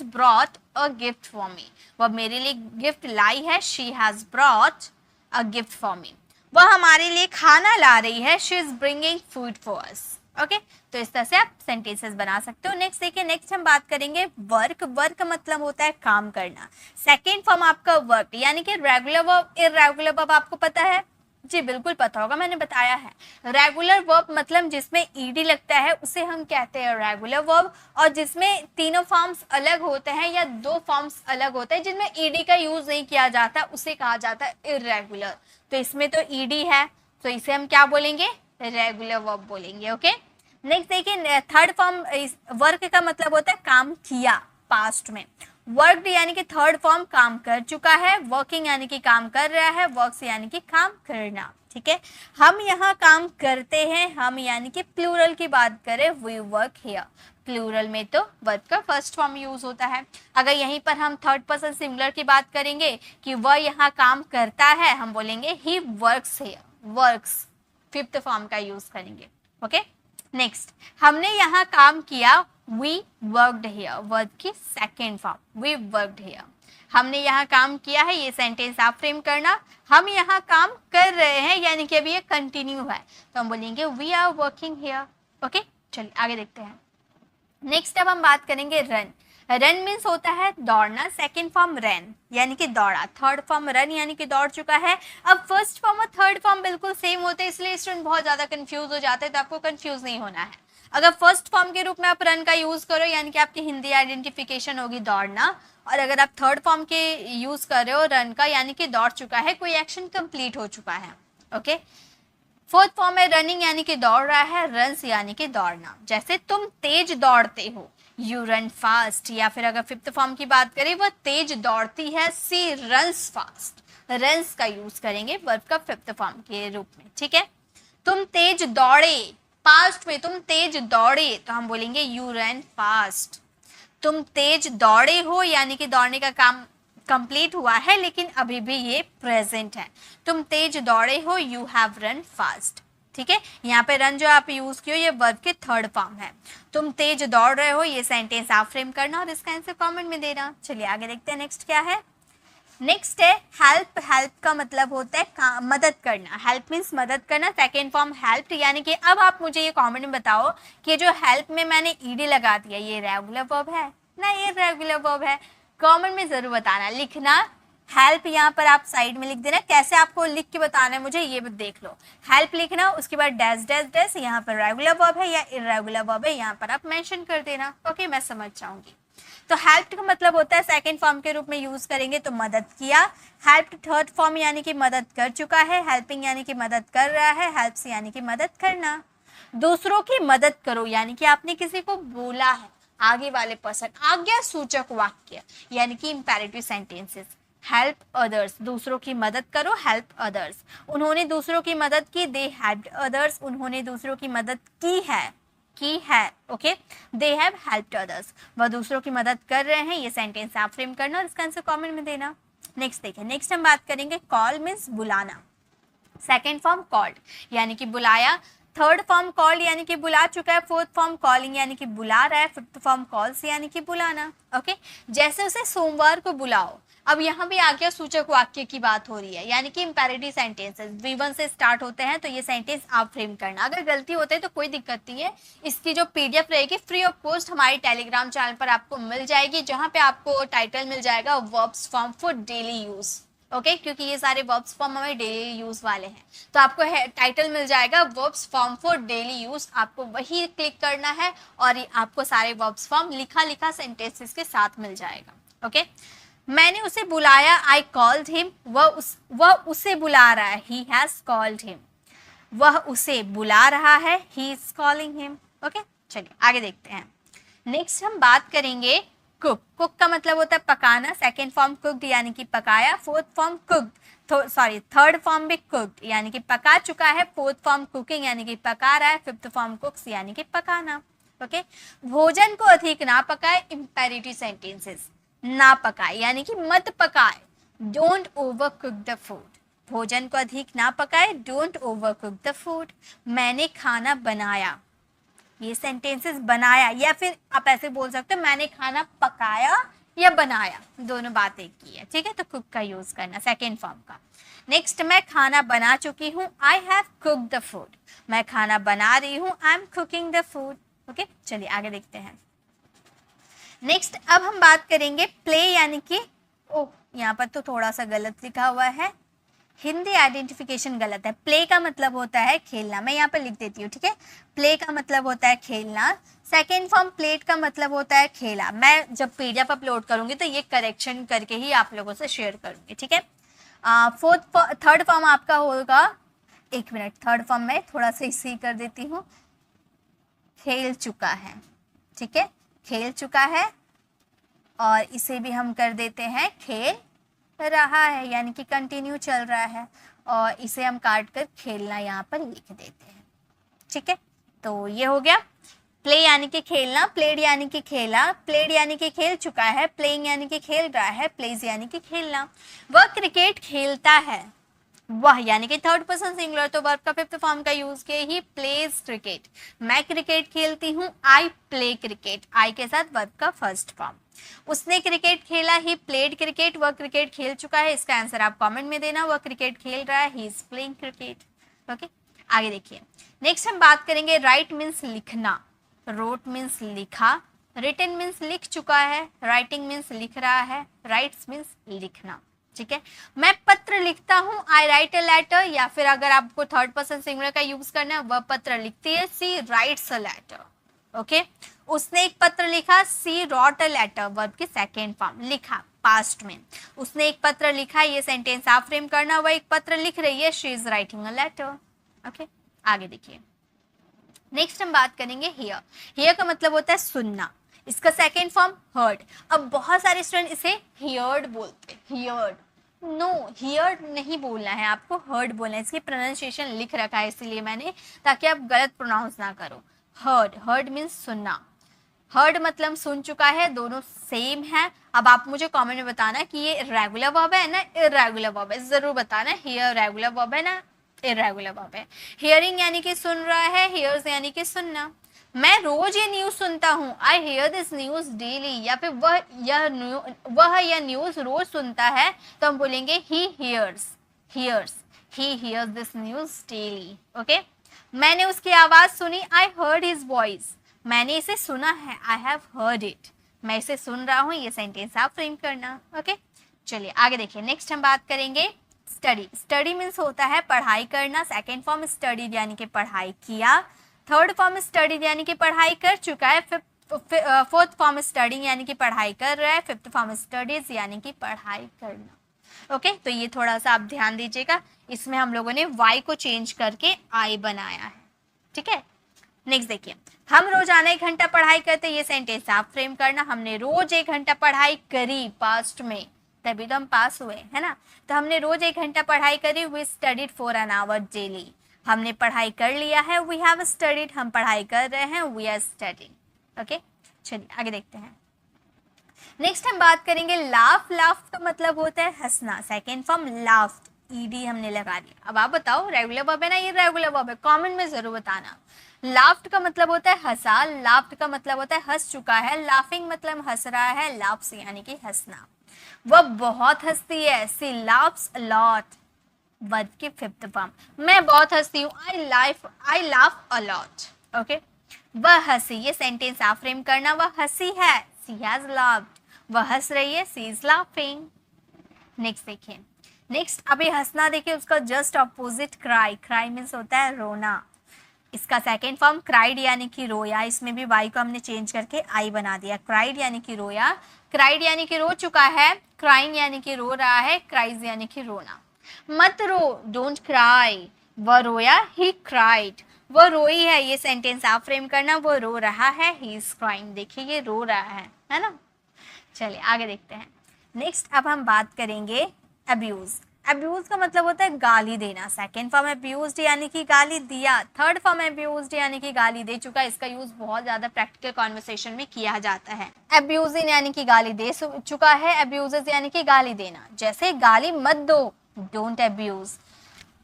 brought a gift for me. वह मेरे लिए गिफ्ट लाई है, she has brought a gift for me. वह हमारे लिए खाना ला रही है, she is bringing food for us. Okay, तो इस तरह से आप सेंटेंसेस बना सकते हो। नेक्स्ट देखिए, नेक्स्ट हम बात करेंगे वर्क। वर्क का मतलब होता है काम करना। सेकेंड फॉर्म आपका वर्क, यानी कि रेगुलर वर्ब, इर्रेगुलर वर्ब आपको पता है, जी बिल्कुल पता होगा, मैंने बताया है। रेगुलर वर्ब मतलब जिसमें ईडी लगता है उसे हम कहते हैं रेगुलर वर्ब, और जिसमें तीनों फॉर्म्स अलग होते हैं या दो फॉर्म्स अलग होते हैं जिनमें ईडी का यूज नहीं किया जाता, उसे कहा जाता है इर्रेगुलर। तो इसमें तो ईडी है, तो इसे हम क्या बोलेंगे, रेगुलर वर्ब बोलेंगे। ओके, नेक्स्ट देखिए, थर्ड फॉर्म वर्क का मतलब होता है काम किया, पास्ट में। वर्कड यानी कि थर्ड फॉर्म काम कर चुका है, वर्किंग यानी कि काम कर रहा है, वर्क्स यानी कि काम करना। ठीक है, हम यहाँ काम करते हैं, हम यानी कि प्लूरल की बात करें, वी वर्क हियर। प्लूरल में तो वर्ब का फर्स्ट फॉर्म यूज होता है। अगर यहीं पर हम थर्ड पर्सन सिंगुलर की बात करेंगे कि वह यहाँ काम करता है, हम बोलेंगे he works here, works fifth form का यूज करेंगे। ओके, नेक्स्ट हमने यहाँ काम किया, वी वर्कड हियर, वर्ब की second form, we worked here. हमने यहाँ काम किया है, ये सेंटेंस आप फ्रेम करना। हम यहाँ काम कर रहे हैं यानी कि अभी ये कंटिन्यू है, तो हम बोलेंगे we are working here. Okay, चलिए आगे देखते हैं। नेक्स्ट अब हम बात करेंगे रन। रन मीन्स होता है दौड़ना, सेकेंड फॉर्म रन यानी कि दौड़ा, थर्ड फॉर्म रन यानी कि दौड़ चुका है। अब फर्स्ट फॉर्म और थर्ड फॉर्म बिल्कुल सेम होते हैं, इसलिए स्टूडेंट बहुत ज्यादा कंफ्यूज हो जाते हैं, तो आपको कंफ्यूज नहीं होना है। अगर फर्स्ट फॉर्म के रूप में आप रन का यूज करो यानी कि आपकी हिंदी आइडेंटिफिकेशन होगी दौड़ना, और अगर आप थर्ड फॉर्म के यूज कर रहे हो रन का यानी कि दौड़ चुका है, कोई एक्शन कंप्लीट हो चुका है। ओके, फोर्थ फॉर्म है रनिंग यानी कि दौड़ रहा है, रन्स यानी कि दौड़ना। जैसे तुम तेज दौड़ते हो, यू रन फास्ट। या फिर अगर फिफ्थ फॉर्म की बात करें, वह तेज दौड़ती है, सी रन्स फास्ट। रन्स का यूज करेंगे वर्ब का फिफ्थ फॉर्म के रूप में। ठीक है, तुम तेज दौड़े, पास्ट में तुम तेज दौड़े, तो हम बोलेंगे यू रन फास्ट। तुम तेज दौड़े हो यानी कि दौड़ने का काम कंप्लीट हुआ है लेकिन अभी भी ये प्रेजेंट है। तुम तेज दौड़े हो, यू हैव रन फास्ट। ठीक है, यहाँ पे रन जो आप यूज किए ये वर्ब के थर्ड फॉर्म है। तुम तेज दौड़ रहे हो, ये सेंटेंस आप फ्रेम करना और इसका आंसर कमेंट में देना। चलिए आगे देखते हैं नेक्स्ट क्या है। नेक्स्ट है हेल्प। हेल्प का मतलब होता है मदद करना, हेल्प मीन्स मदद करना, सेकेंड फॉर्म हेल्प। यानी कि अब आप मुझे ये कमेंट में बताओ कि जो हेल्प में मैंने ईडी लगा दिया ये रेगुलर वर्ब है ना, ये रेगुलर वर्ब है? कमेंट में जरूर बताना, लिखना हेल्प यहाँ पर आप साइड में लिख देना, कैसे आपको लिख के बताना है मुझे ये देख लो। हेल्प लिखना, उसके बाद डैश डैश डैश, यहाँ पर रेगुलर वर्ब है या इरेगुलर वर्ब है यहाँ पर आप मेंशन कर देना। ओके, मैं समझ जाऊंगी। तो हेल्प का मतलब होता है सेकंड फॉर्म के रूप में यूज करेंगे तो मदद किया। हेल्प थर्ड फॉर्म यानी कि मदद कर चुका है, हेल्पिंग यानी कि मदद कर रहा है, हेल्प्स यानी कि मदद करना। दूसरों की मदद करो यानी कि आपने किसी को बोला है, आगे वाले पर्सन, आज्ञा सूचक वाक्य यानी कि इंपेरेटिव सेंटेंसेस। हेल्प अदर्स, दूसरों की मदद करो, हेल्प अदर्स। उन्होंने दूसरों की मदद की, दे हेल्प्ड अदर्स, उन्होंने दूसरों की मदद की है। Okay, they have helped others, वह दूसरों की मदद कर रहे हैं। ये सेंटेंस आप फ्रेम करना और इसका आंसर कमेंट में देना। नेक्स्ट देखिए, नेक्स्ट हम बात करेंगे कॉल मीन्स बुलाना। सेकेंड फॉर्म कॉल्ड यानी कि बुलाया, थर्ड फॉर्म कॉल्ड यानी कि बुला चुका है, फोर्थ फॉर्म कॉलिंग यानी कि बुला रहा है, फिफ्थ फॉर्म कॉल्स यानी कि बुलाना। ओके, जैसे उसे सोमवार को बुलाओ। अब यहाँ भी आज्ञा सूचक वाक्य की बात हो रही है यानी कि इंपेरेटिव सेंटेंसेस V1 से स्टार्ट होते हैं, तो ये सेंटेंस आप फ्रेम करना। अगर गलती होते है तो कोई दिक्कत नहीं है, इसकी जो PDF रहेगी फ्री ऑफ कॉस्ट हमारे टेलीग्राम चैनल पर आपको मिल जाएगी, जहाँ पे आपको टाइटल मिल जाएगा verbs form for daily use. Okay, क्योंकि ये सारे वर्ब्स फॉर्म हमें डेली यूज वाले हैं, तो आपको टाइटल मिल जाएगा verbs form for daily use. आपको वही क्लिक करना है और आपको सारे वर्ब्स फॉर्म लिखा सेंटेंसेस के साथ मिल जाएगा। ओके, मैंने उसे बुलाया, आई कॉल्ड हिम, वह उसे बुला रहा है, ही हैज कॉल्ड हिम। वह उसे बुला रहा है, he is calling him. Okay, चलिए आगे देखते हैं। नेक्स्ट हम बात करेंगे कुक। कुक का मतलब होता है पकाना, सेकेंड फॉर्म कुक्ड यानी कि पकाया, fourth form cooked, sorry third form भी कुक्ड यानी कि पका चुका है, फोर्थ फॉर्म कुकिंग यानी कि पका रहा है, फिफ्थ फॉर्म कुक्स यानी कि पकाना। ओके, भोजन को अधिक ना पकाए, इंपेरेटिव सेंटेंसेस। ना पकाए यानी कि मत पकाए, don't over cook the food. भोजन को अधिक ना पकाए, don't over cook the food. मैंने खाना बनाया, ये सेंटेंसेस बनाया, या फिर आप ऐसे बोल सकते हो मैंने खाना पकाया या बनाया, दोनों बात एक ही है। ठीक है, तो कुक का यूज करना सेकेंड फॉर्म का। नेक्स्ट, मैं खाना बना चुकी हूँ, I have cooked the food. मैं खाना बना रही हूँ, I am cooking the food. Okay, चलिए आगे देखते हैं। नेक्स्ट अब हम बात करेंगे प्ले यानी कि, ओ यहाँ पर तो थोड़ा सा गलत लिखा हुआ है, हिंदी आइडेंटिफिकेशन गलत है। प्ले का मतलब होता है खेलना, मैं यहाँ पर लिख देती हूँ। ठीक है, प्ले का मतलब होता है खेलना, सेकेंड फॉर्म प्लेट का मतलब होता है खेला। मैं जब PDF अपलोड करूंगी तो ये करेक्शन करके ही आप लोगों से शेयर करूंगी। ठीक है, थर्ड फॉर्म आपका होगा, एक मिनट, थर्ड फॉर्म में थोड़ा सा इसी कर देती हूँ, खेल चुका है। ठीक है, खेल चुका है, और इसे भी हम कर देते हैं खेल रहा है यानी कि कंटिन्यू चल रहा है, और इसे हम काट कर खेलना यहाँ पर लिख देते हैं। ठीक है, तो ये हो गया प्ले यानी कि खेलना, प्लेड यानी कि खेला, प्लेड यानी कि खेल चुका है, प्लेइंग यानी कि खेल रहा है, प्लेज यानी कि खेलना। वह क्रिकेट खेलता है, वह यानी कि थर्ड पर्सन सिंगुलर, तो वर्ब का फिफ्थ फॉर्म का यूज किए ही प्लेज क्रिकेट। मैं क्रिकेट खेलती हूँ, आई प्ले क्रिकेट, आई के साथ वर्ब का फर्स्ट फॉर्म। उसने क्रिकेट खेला, ही प्लेड क्रिकेट, वह क्रिकेट खेल चुका है। इसका आंसर आप कमेंट में देना, वह क्रिकेट खेल रहा है, he is playing cricket. Okay, आगे देखिए। नेक्स्ट हम बात करेंगे राइट मीन्स लिखना, रोट मीन्स लिखा, रिटन मीन्स लिख चुका है, राइटिंग मीन्स लिख रहा है, राइट्स मीन्स लिखना। ठीक है, मैं पत्र लिखता हूँ, आई राइट अ लेटर, या फिर अगर आपको थर्ड पर्सन सिंगुलर का यूज करना है, वह पत्र लिखती है, सी राइट्स अ लेटर। ओके, उसने एक पत्र लिखा, सी रॉट अ लेटर, वर्ब की सेकेंड फॉर्म, लिखा पास्ट में। उसने एक पत्र लिखा, ये सेंटेंस आप फ्रेम करना, वह एक पत्र लिख रही है, she is writing a letter. Okay, आगे देखिए। नेक्स्ट हम बात करेंगे हियर। हियर का मतलब होता है सुनना, इसका सेकेंड फॉर्म हर्ड। अब बहुत सारे स्टूडेंट इसे हियर्ड बोलते, हियर्ड, नो हियर्ड नहीं बोलना है आपको, हर्ड बोलना है। इसकी प्रोनाउंसिएशन लिख रखा है इसीलिए मैंने, ताकि आप गलत प्रोनाउंस ना करो। हर्ड, हर्ड मीन्स सुनना, हर्ड मतलब सुन चुका है, दोनों सेम है। अब आप मुझे कमेंट में बताना कि ये रेगुलर वर्ब है ना इरेगुलर वर्ब है, जरूर बताना। हियर रेगुलर वर्ब है ना इरेगुलर वर्ब है। हियरिंग यानी कि सुन रहा है, हियर्स यानी कि सुनना। मैं रोज ये न्यूज सुनता हूँ, I hear this news daily, या फिर वह यह न्यूज रोज सुनता है, तो हम बोलेंगे he hears, he hears this news daily. Okay, मैंने उसकी आवाज सुनी, आई हर्ड हिज वॉइस, मैंने इसे सुना है, आई हैव हर्ड इट, मैं इसे सुन रहा हूँ। ये सेंटेंस आप फ्रेम करना। ओके, चलिए आगे देखिए, नेक्स्ट हम बात करेंगे स्टडी। स्टडी मीन्स होता है पढ़ाई करना। सेकेंड फॉर्म स्टडी यानी कि पढ़ाई किया। थर्ड फॉर्म स्टडी यानी कि पढ़ाई कर चुका है। फोर्थ फॉर्म स्टडी यानी कि पढ़ाई कर रहा है। फिफ्थ फॉर्म स्टडीज यानी कि पढ़ाई करना। ओके, तो ये थोड़ा सा आप ध्यान दीजिएगा, इसमें हम लोगों ने वाई को चेंज करके आई बनाया है। ठीक है, नेक्स्ट देखिए, हम रोजाना 1 घंटा पढ़ाई करते, ये सेंटेंस आप फ्रेम करना। हमने रोज 1 घंटा पढ़ाई करी पास्ट में, तभी तो हम पास हुए, है ना। तो हमने रोज 1 घंटा पढ़ाई करी। We studied for an hour daily. हमने पढ़ाई कर लिया है। वी हैव स्टडीड, हम पढ़ाई कर रहे हैं। We are studying. ओके, चलिए आगे देखते हैं। नेक्स्ट हम बात करेंगे लाफ। लाफ का मतलब होता है हंसना। सेकेंड फॉर्म लाफ्ड, ईडी हमने लगा दिया। अब आप बताओ रेगुलर वर्ब है ना, ये रेगुलर वर्ब है, कमेंट में जरूर बताना। लाफ्ड का मतलब होता है हंसा। लाफ्ड का मतलब होता है हंस चुका है। लाफिंग मतलब हंस रहा है। लाफ्स यानी कि हंसना। वह बहुत हंसती है। सी लाफ्स अ लॉट, वर्ब की फिफ्थ फॉर्म। मैं बहुत हंसती हूँ। आई लाफ अ लॉट। ओके, वह हंसी, ये सेंटेंस आप फ्रेम करना। वह हंसी है। सी हैज लाफ्ड, वह हंस रही है। सी इज लाफिंग। नेक्स्ट देखिए, नेक्स्ट अभी हंसना देखिए, उसका just opposite cry. Cry means होता है रोना। इसका सेकेंड फॉर्म क्राइड यानी कि रोया। इसमें भी वाई को हमने चेंज करके आई बना दिया। क्राइड यानी कि रोया। क्राइड यानी कि रो चुका है। क्राइंग यानी कि रो रहा है। क्राइज यानी कि रोना। मत रो, डोंट क्राई। वह रोया, ही क्राइड। वो रोई है, ये सेंटेंस आप फ्रेम करना। वो रो रहा है। ही इज क्राइंग, देखिए ये रो रहा है ना। चलिए आगे देखते हैं। नेक्स्ट अब हम बात करेंगे अब्यूज। अब्यूज का मतलब होता है गाली देना। सेकेंड फॉर्म अब्यूज्ड यानी कि गाली दिया। थर्ड फॉर्म अब्यूज्ड यानी कि गाली दे चुका। इसका यूज बहुत ज्यादा प्रैक्टिकल कॉन्वर्सेशन में किया जाता है। अब्यूजिंग यानी कि गाली दे चुका है। अब्यूजेस यानी कि गाली देना। जैसे गाली मत दो, डोंट अब्यूज।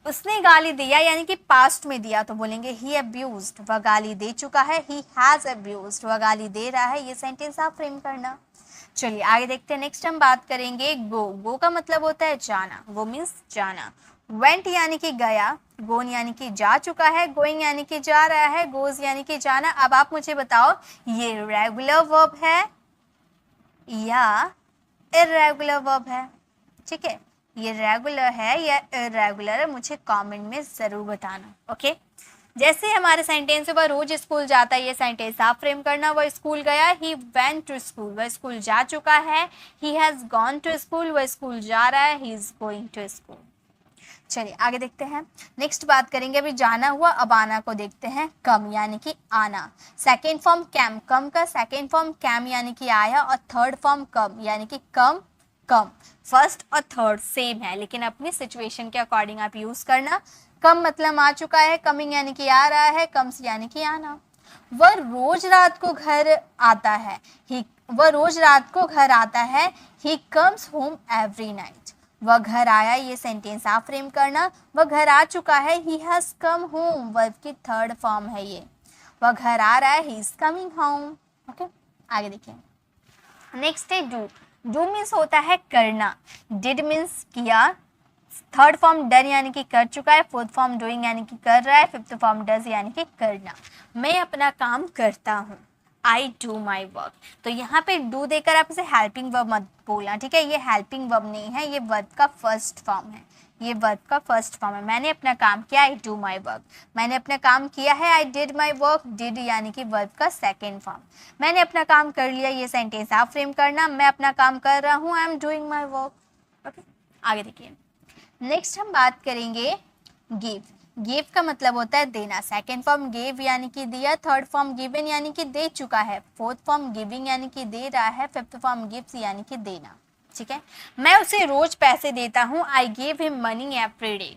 उसने गाली दिया यानी कि पास्ट में दिया, तो बोलेंगे ही अब्यूज्ड, वह गाली दे चुका है। ही हैज अब्यूज्ड, वह गाली दे रहा है। ये सेंटेंस आप फ्रेम करना। चलिए आगे देखते हैं। नेक्स्ट हम बात करेंगे गो। गो का मतलब होता है जाना। गो मीन्स जाना। वेंट यानी कि गया। गोन यानी कि जा चुका है। गोइंग यानी कि जा रहा है। गोज यानी कि जाना। अब आप मुझे बताओ, ये रेगुलर वर्ब है या इरेगुलर वर्ब है? ठीक है, ये रेगुलर है या इरेगुलर है, मुझे कमेंट में जरूर बताना। ओके, जैसे हमारे सेंटेंस है, वह रोज स्कूल जाता है, ये सेंटेंस आप फ्रेम करना। वह स्कूल गया। ही वेंट टू स्कूल, वह स्कूल जा चुका है। He has gone to school, वह स्कूल जा रहा है। He is going to school. चलिए आगे देखते हैं। नेक्स्ट बात करेंगे, अभी जाना हुआ, अब आना को देखते हैं। कम यानी कि आना। सेकेंड फॉर्म कैम, कम का सेकेंड फॉर्म कैम यानी कि आया। और थर्ड फॉर्म कम यानी कि कम। कम फर्स्ट और थर्ड सेम है, लेकिन अपनी सिचुएशन के अकॉर्डिंग आप यूज करना। कम मतलब आ चुका है। कमिंग यानी कि आ रहा है। कम्स यानी कि आना। वह रोज रात को घर आता है। वह रोज रात को घर आता है। He comes home every night. वह घर आया, ये सेंटेंस आप फ्रेम करना। वह घर आ चुका है। He has come home, verb की थर्ड फॉर्म है ये। वह घर आ रहा है। He is coming home. Okay, आगे देखिए। नेक्स्ट है डू। डू मीन्स होता है करना। डिड मीन्स किया। थर्ड फॉर्म डन यानी कि कर चुका है। फोर्थ फॉर्म डूइंग यानी कि कर रहा है। फिफ्थ फॉर्म डज यानी कि करना। मैं अपना काम करता हूँ। I do my work. तो यहाँ पे डू देकर आप इसे हेल्पिंग वर्ब मत बोलना, ठीक है। ये हेल्पिंग वर्ब नहीं है, ये वर्ब का फर्स्ट फॉर्म है। ये वर्ब का फर्स्ट फॉर्म है। मैंने अपना काम किया, आई डू माई वर्क। मैंने अपना काम किया है, I did my work. Did यानी कि वर्ब का सेकेंड फॉर्म। मैंने अपना काम कर लिया, ये सेंटेंस आप फ्रेम करना। मैं अपना काम कर रहा हूँ, I am doing my work. Okay, आगे देखिए। नेक्स्ट हम बात करेंगे गिव। गिव का मतलब होता है देना। सेकेंड फॉर्म गिव यानी कि दिया। थर्ड फॉर्म गिवन यानी कि दे चुका है। फोर्थ फॉर्म गिविंग यानी कि दे रहा है। फिफ्थ फॉर्म गिव्स यानी कि देना, ठीक है। मैं उसे रोज पैसे देता हूँ, I give him money every day.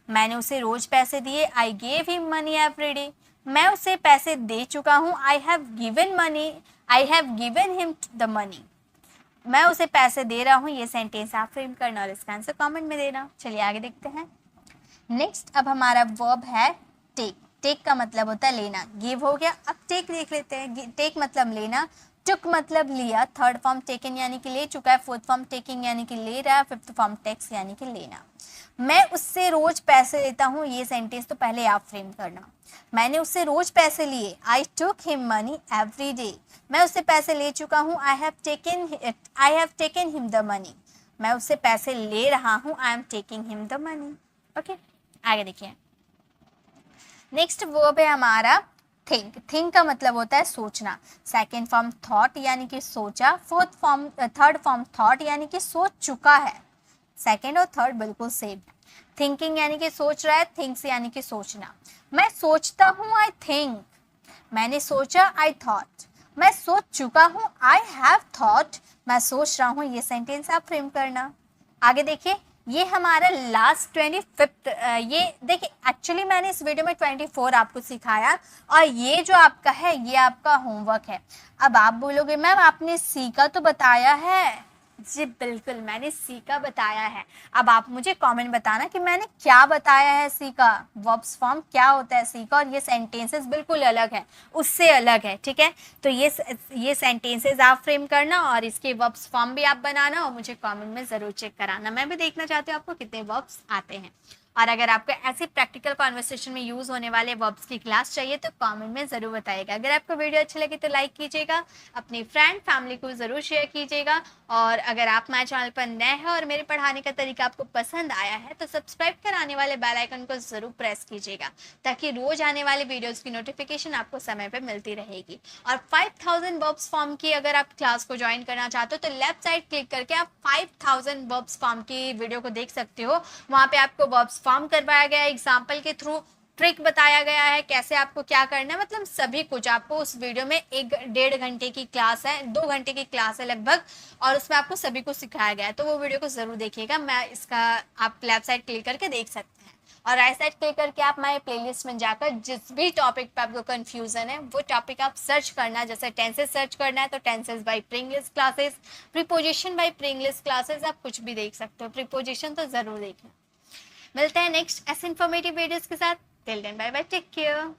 मैंने उसे रोज पैसे दिए, I give him money every day. मैं उसे पैसे दे चुका हूँ, I have given money, I have given him the money. मैं उसे पैसे दे रहा हूँ, ये सेंटेंस आप फ्रेम करना और इसका आंसर कमेंट में देना। चलिए आगे देखते हैं। नेक्स्ट अब हमारा वर्ब है टेक। टेक का मतलब होता है लेना। गिव हो गया, अब टेक देख लेते हैं। टेक मतलब लेना। टुक मतलब लिया। थर्ड फॉर्म टेकन यानी कि ले चुका है। फोर्थ फॉर्म टेकिंग यानी कि ले रहा है। फिफ्थ फॉर्म टेक्स यानी कि लेना। मैं उससे रोज पैसे लेता हूँ, ये सेंटेंस तो पहले आप फ्रेम करना। मैंने उससे रोज पैसे लिए, I took him money every day. मैं उससे पैसे ले चुका हूँ, I have taken him the money. मैं उससे पैसे ले रहा हूँ, I am taking him the money. Okay, आगे देखिए। नेक्स्ट वर्ब है हमारा थिंक। थिंक का मतलब होता है सोचना। सेकेंड फॉर्म थॉट यानी कि सोचा, थर्ड फॉर्म थॉट यानी कि सोच चुका है। सेकेंड और थर्ड बिल्कुल सेम। थिंकिंग यानी कि सोच रहा है, थिंक्स यानी कि सोचना। मैं सोचता हूँ, आई थिंक। मैंने सोचा, आई थॉट। मैं सोच चुका हूँ, आई हैव थॉट। मैं सोच रहा हूँ, ये सेंटेंस आप फ्रेम करना। आगे देखिए, ये हमारा लास्ट 25th, ये देखिए एक्चुअली मैंने इस वीडियो में 24 आपको सिखाया और ये जो आपका है ये आपका होमवर्क है। अब आप बोलोगे मैम आपने सीखा तो बताया है। जी बिल्कुल, मैंने सीखा बताया है। अब आप मुझे कमेंट बताना कि मैंने क्या बताया है सीखा, वर्ब्स फॉर्म क्या होता है सीखा, और ये सेंटेंसेस बिल्कुल अलग है, उससे अलग है। ठीक है, तो ये सेंटेंसेस आप फ्रेम करना और इसके वर्ब्स फॉर्म भी आप बनाना और मुझे कमेंट में ज़रूर चेक कराना। मैं भी देखना चाहती हूँ आपको कितने वर्ब्स आते हैं। और अगर आपको ऐसे प्रैक्टिकल कॉन्वर्सेशन में यूज़ होने वाले वर्ब्स की क्लास चाहिए तो कमेंट में ज़रूर बताइएगा। अगर आपको वीडियो अच्छी लगी तो लाइक कीजिएगा, अपनी फ्रेंड फैमिली को ज़रूर शेयर कीजिएगा, और अगर आप मेरे चैनल पर नए हैं और मेरे पढ़ाने का तरीका आपको पसंद आया है तो सब्सक्राइब कराने वाले बेल आइकन को ज़रूर प्रेस कीजिएगा ताकि रोज़ आने वाले वीडियोज़ की नोटिफिकेशन आपको समय पर मिलती रहेगी। और 5000 वर्ब्स फॉर्म की अगर आप क्लास को ज्वाइन करना चाहते हो तो लेफ्ट साइड क्लिक करके आप 5000 वर्ब्स फॉर्म की वीडियो को देख सकते हो। वहाँ पे आपको वर्ब्स फॉर्म करवाया गया है, एग्जाम्पल के थ्रू ट्रिक बताया गया है कैसे आपको क्या करना है, मतलब सभी कुछ आपको उस वीडियो में 1-1.5 घंटे की क्लास है, 2 घंटे की क्लास है लगभग, और उसमें आपको सभी कुछ सिखाया गया है। तो वो वीडियो को जरूर देखिएगा। मैं इसका आप लेफ्ट साइड क्लिक करके देख सकते हैं और राइट साइड क्लिक करके आप माय प्लेलिस्ट में जाकर जिस भी टॉपिक पे आपको कंफ्यूजन है वो टॉपिक आप सर्च करना। जैसे टेंसेस सर्च करना है तो tenses by pre English classes, preposition by pre English classes, आप कुछ भी देख सकते हो। प्रीपोजिशन तो जरूर देखना। मिलते हैं नेक्स्ट ऐसे इन्फॉर्मेटिव वीडियोस के साथ। Till then bye bye, take care.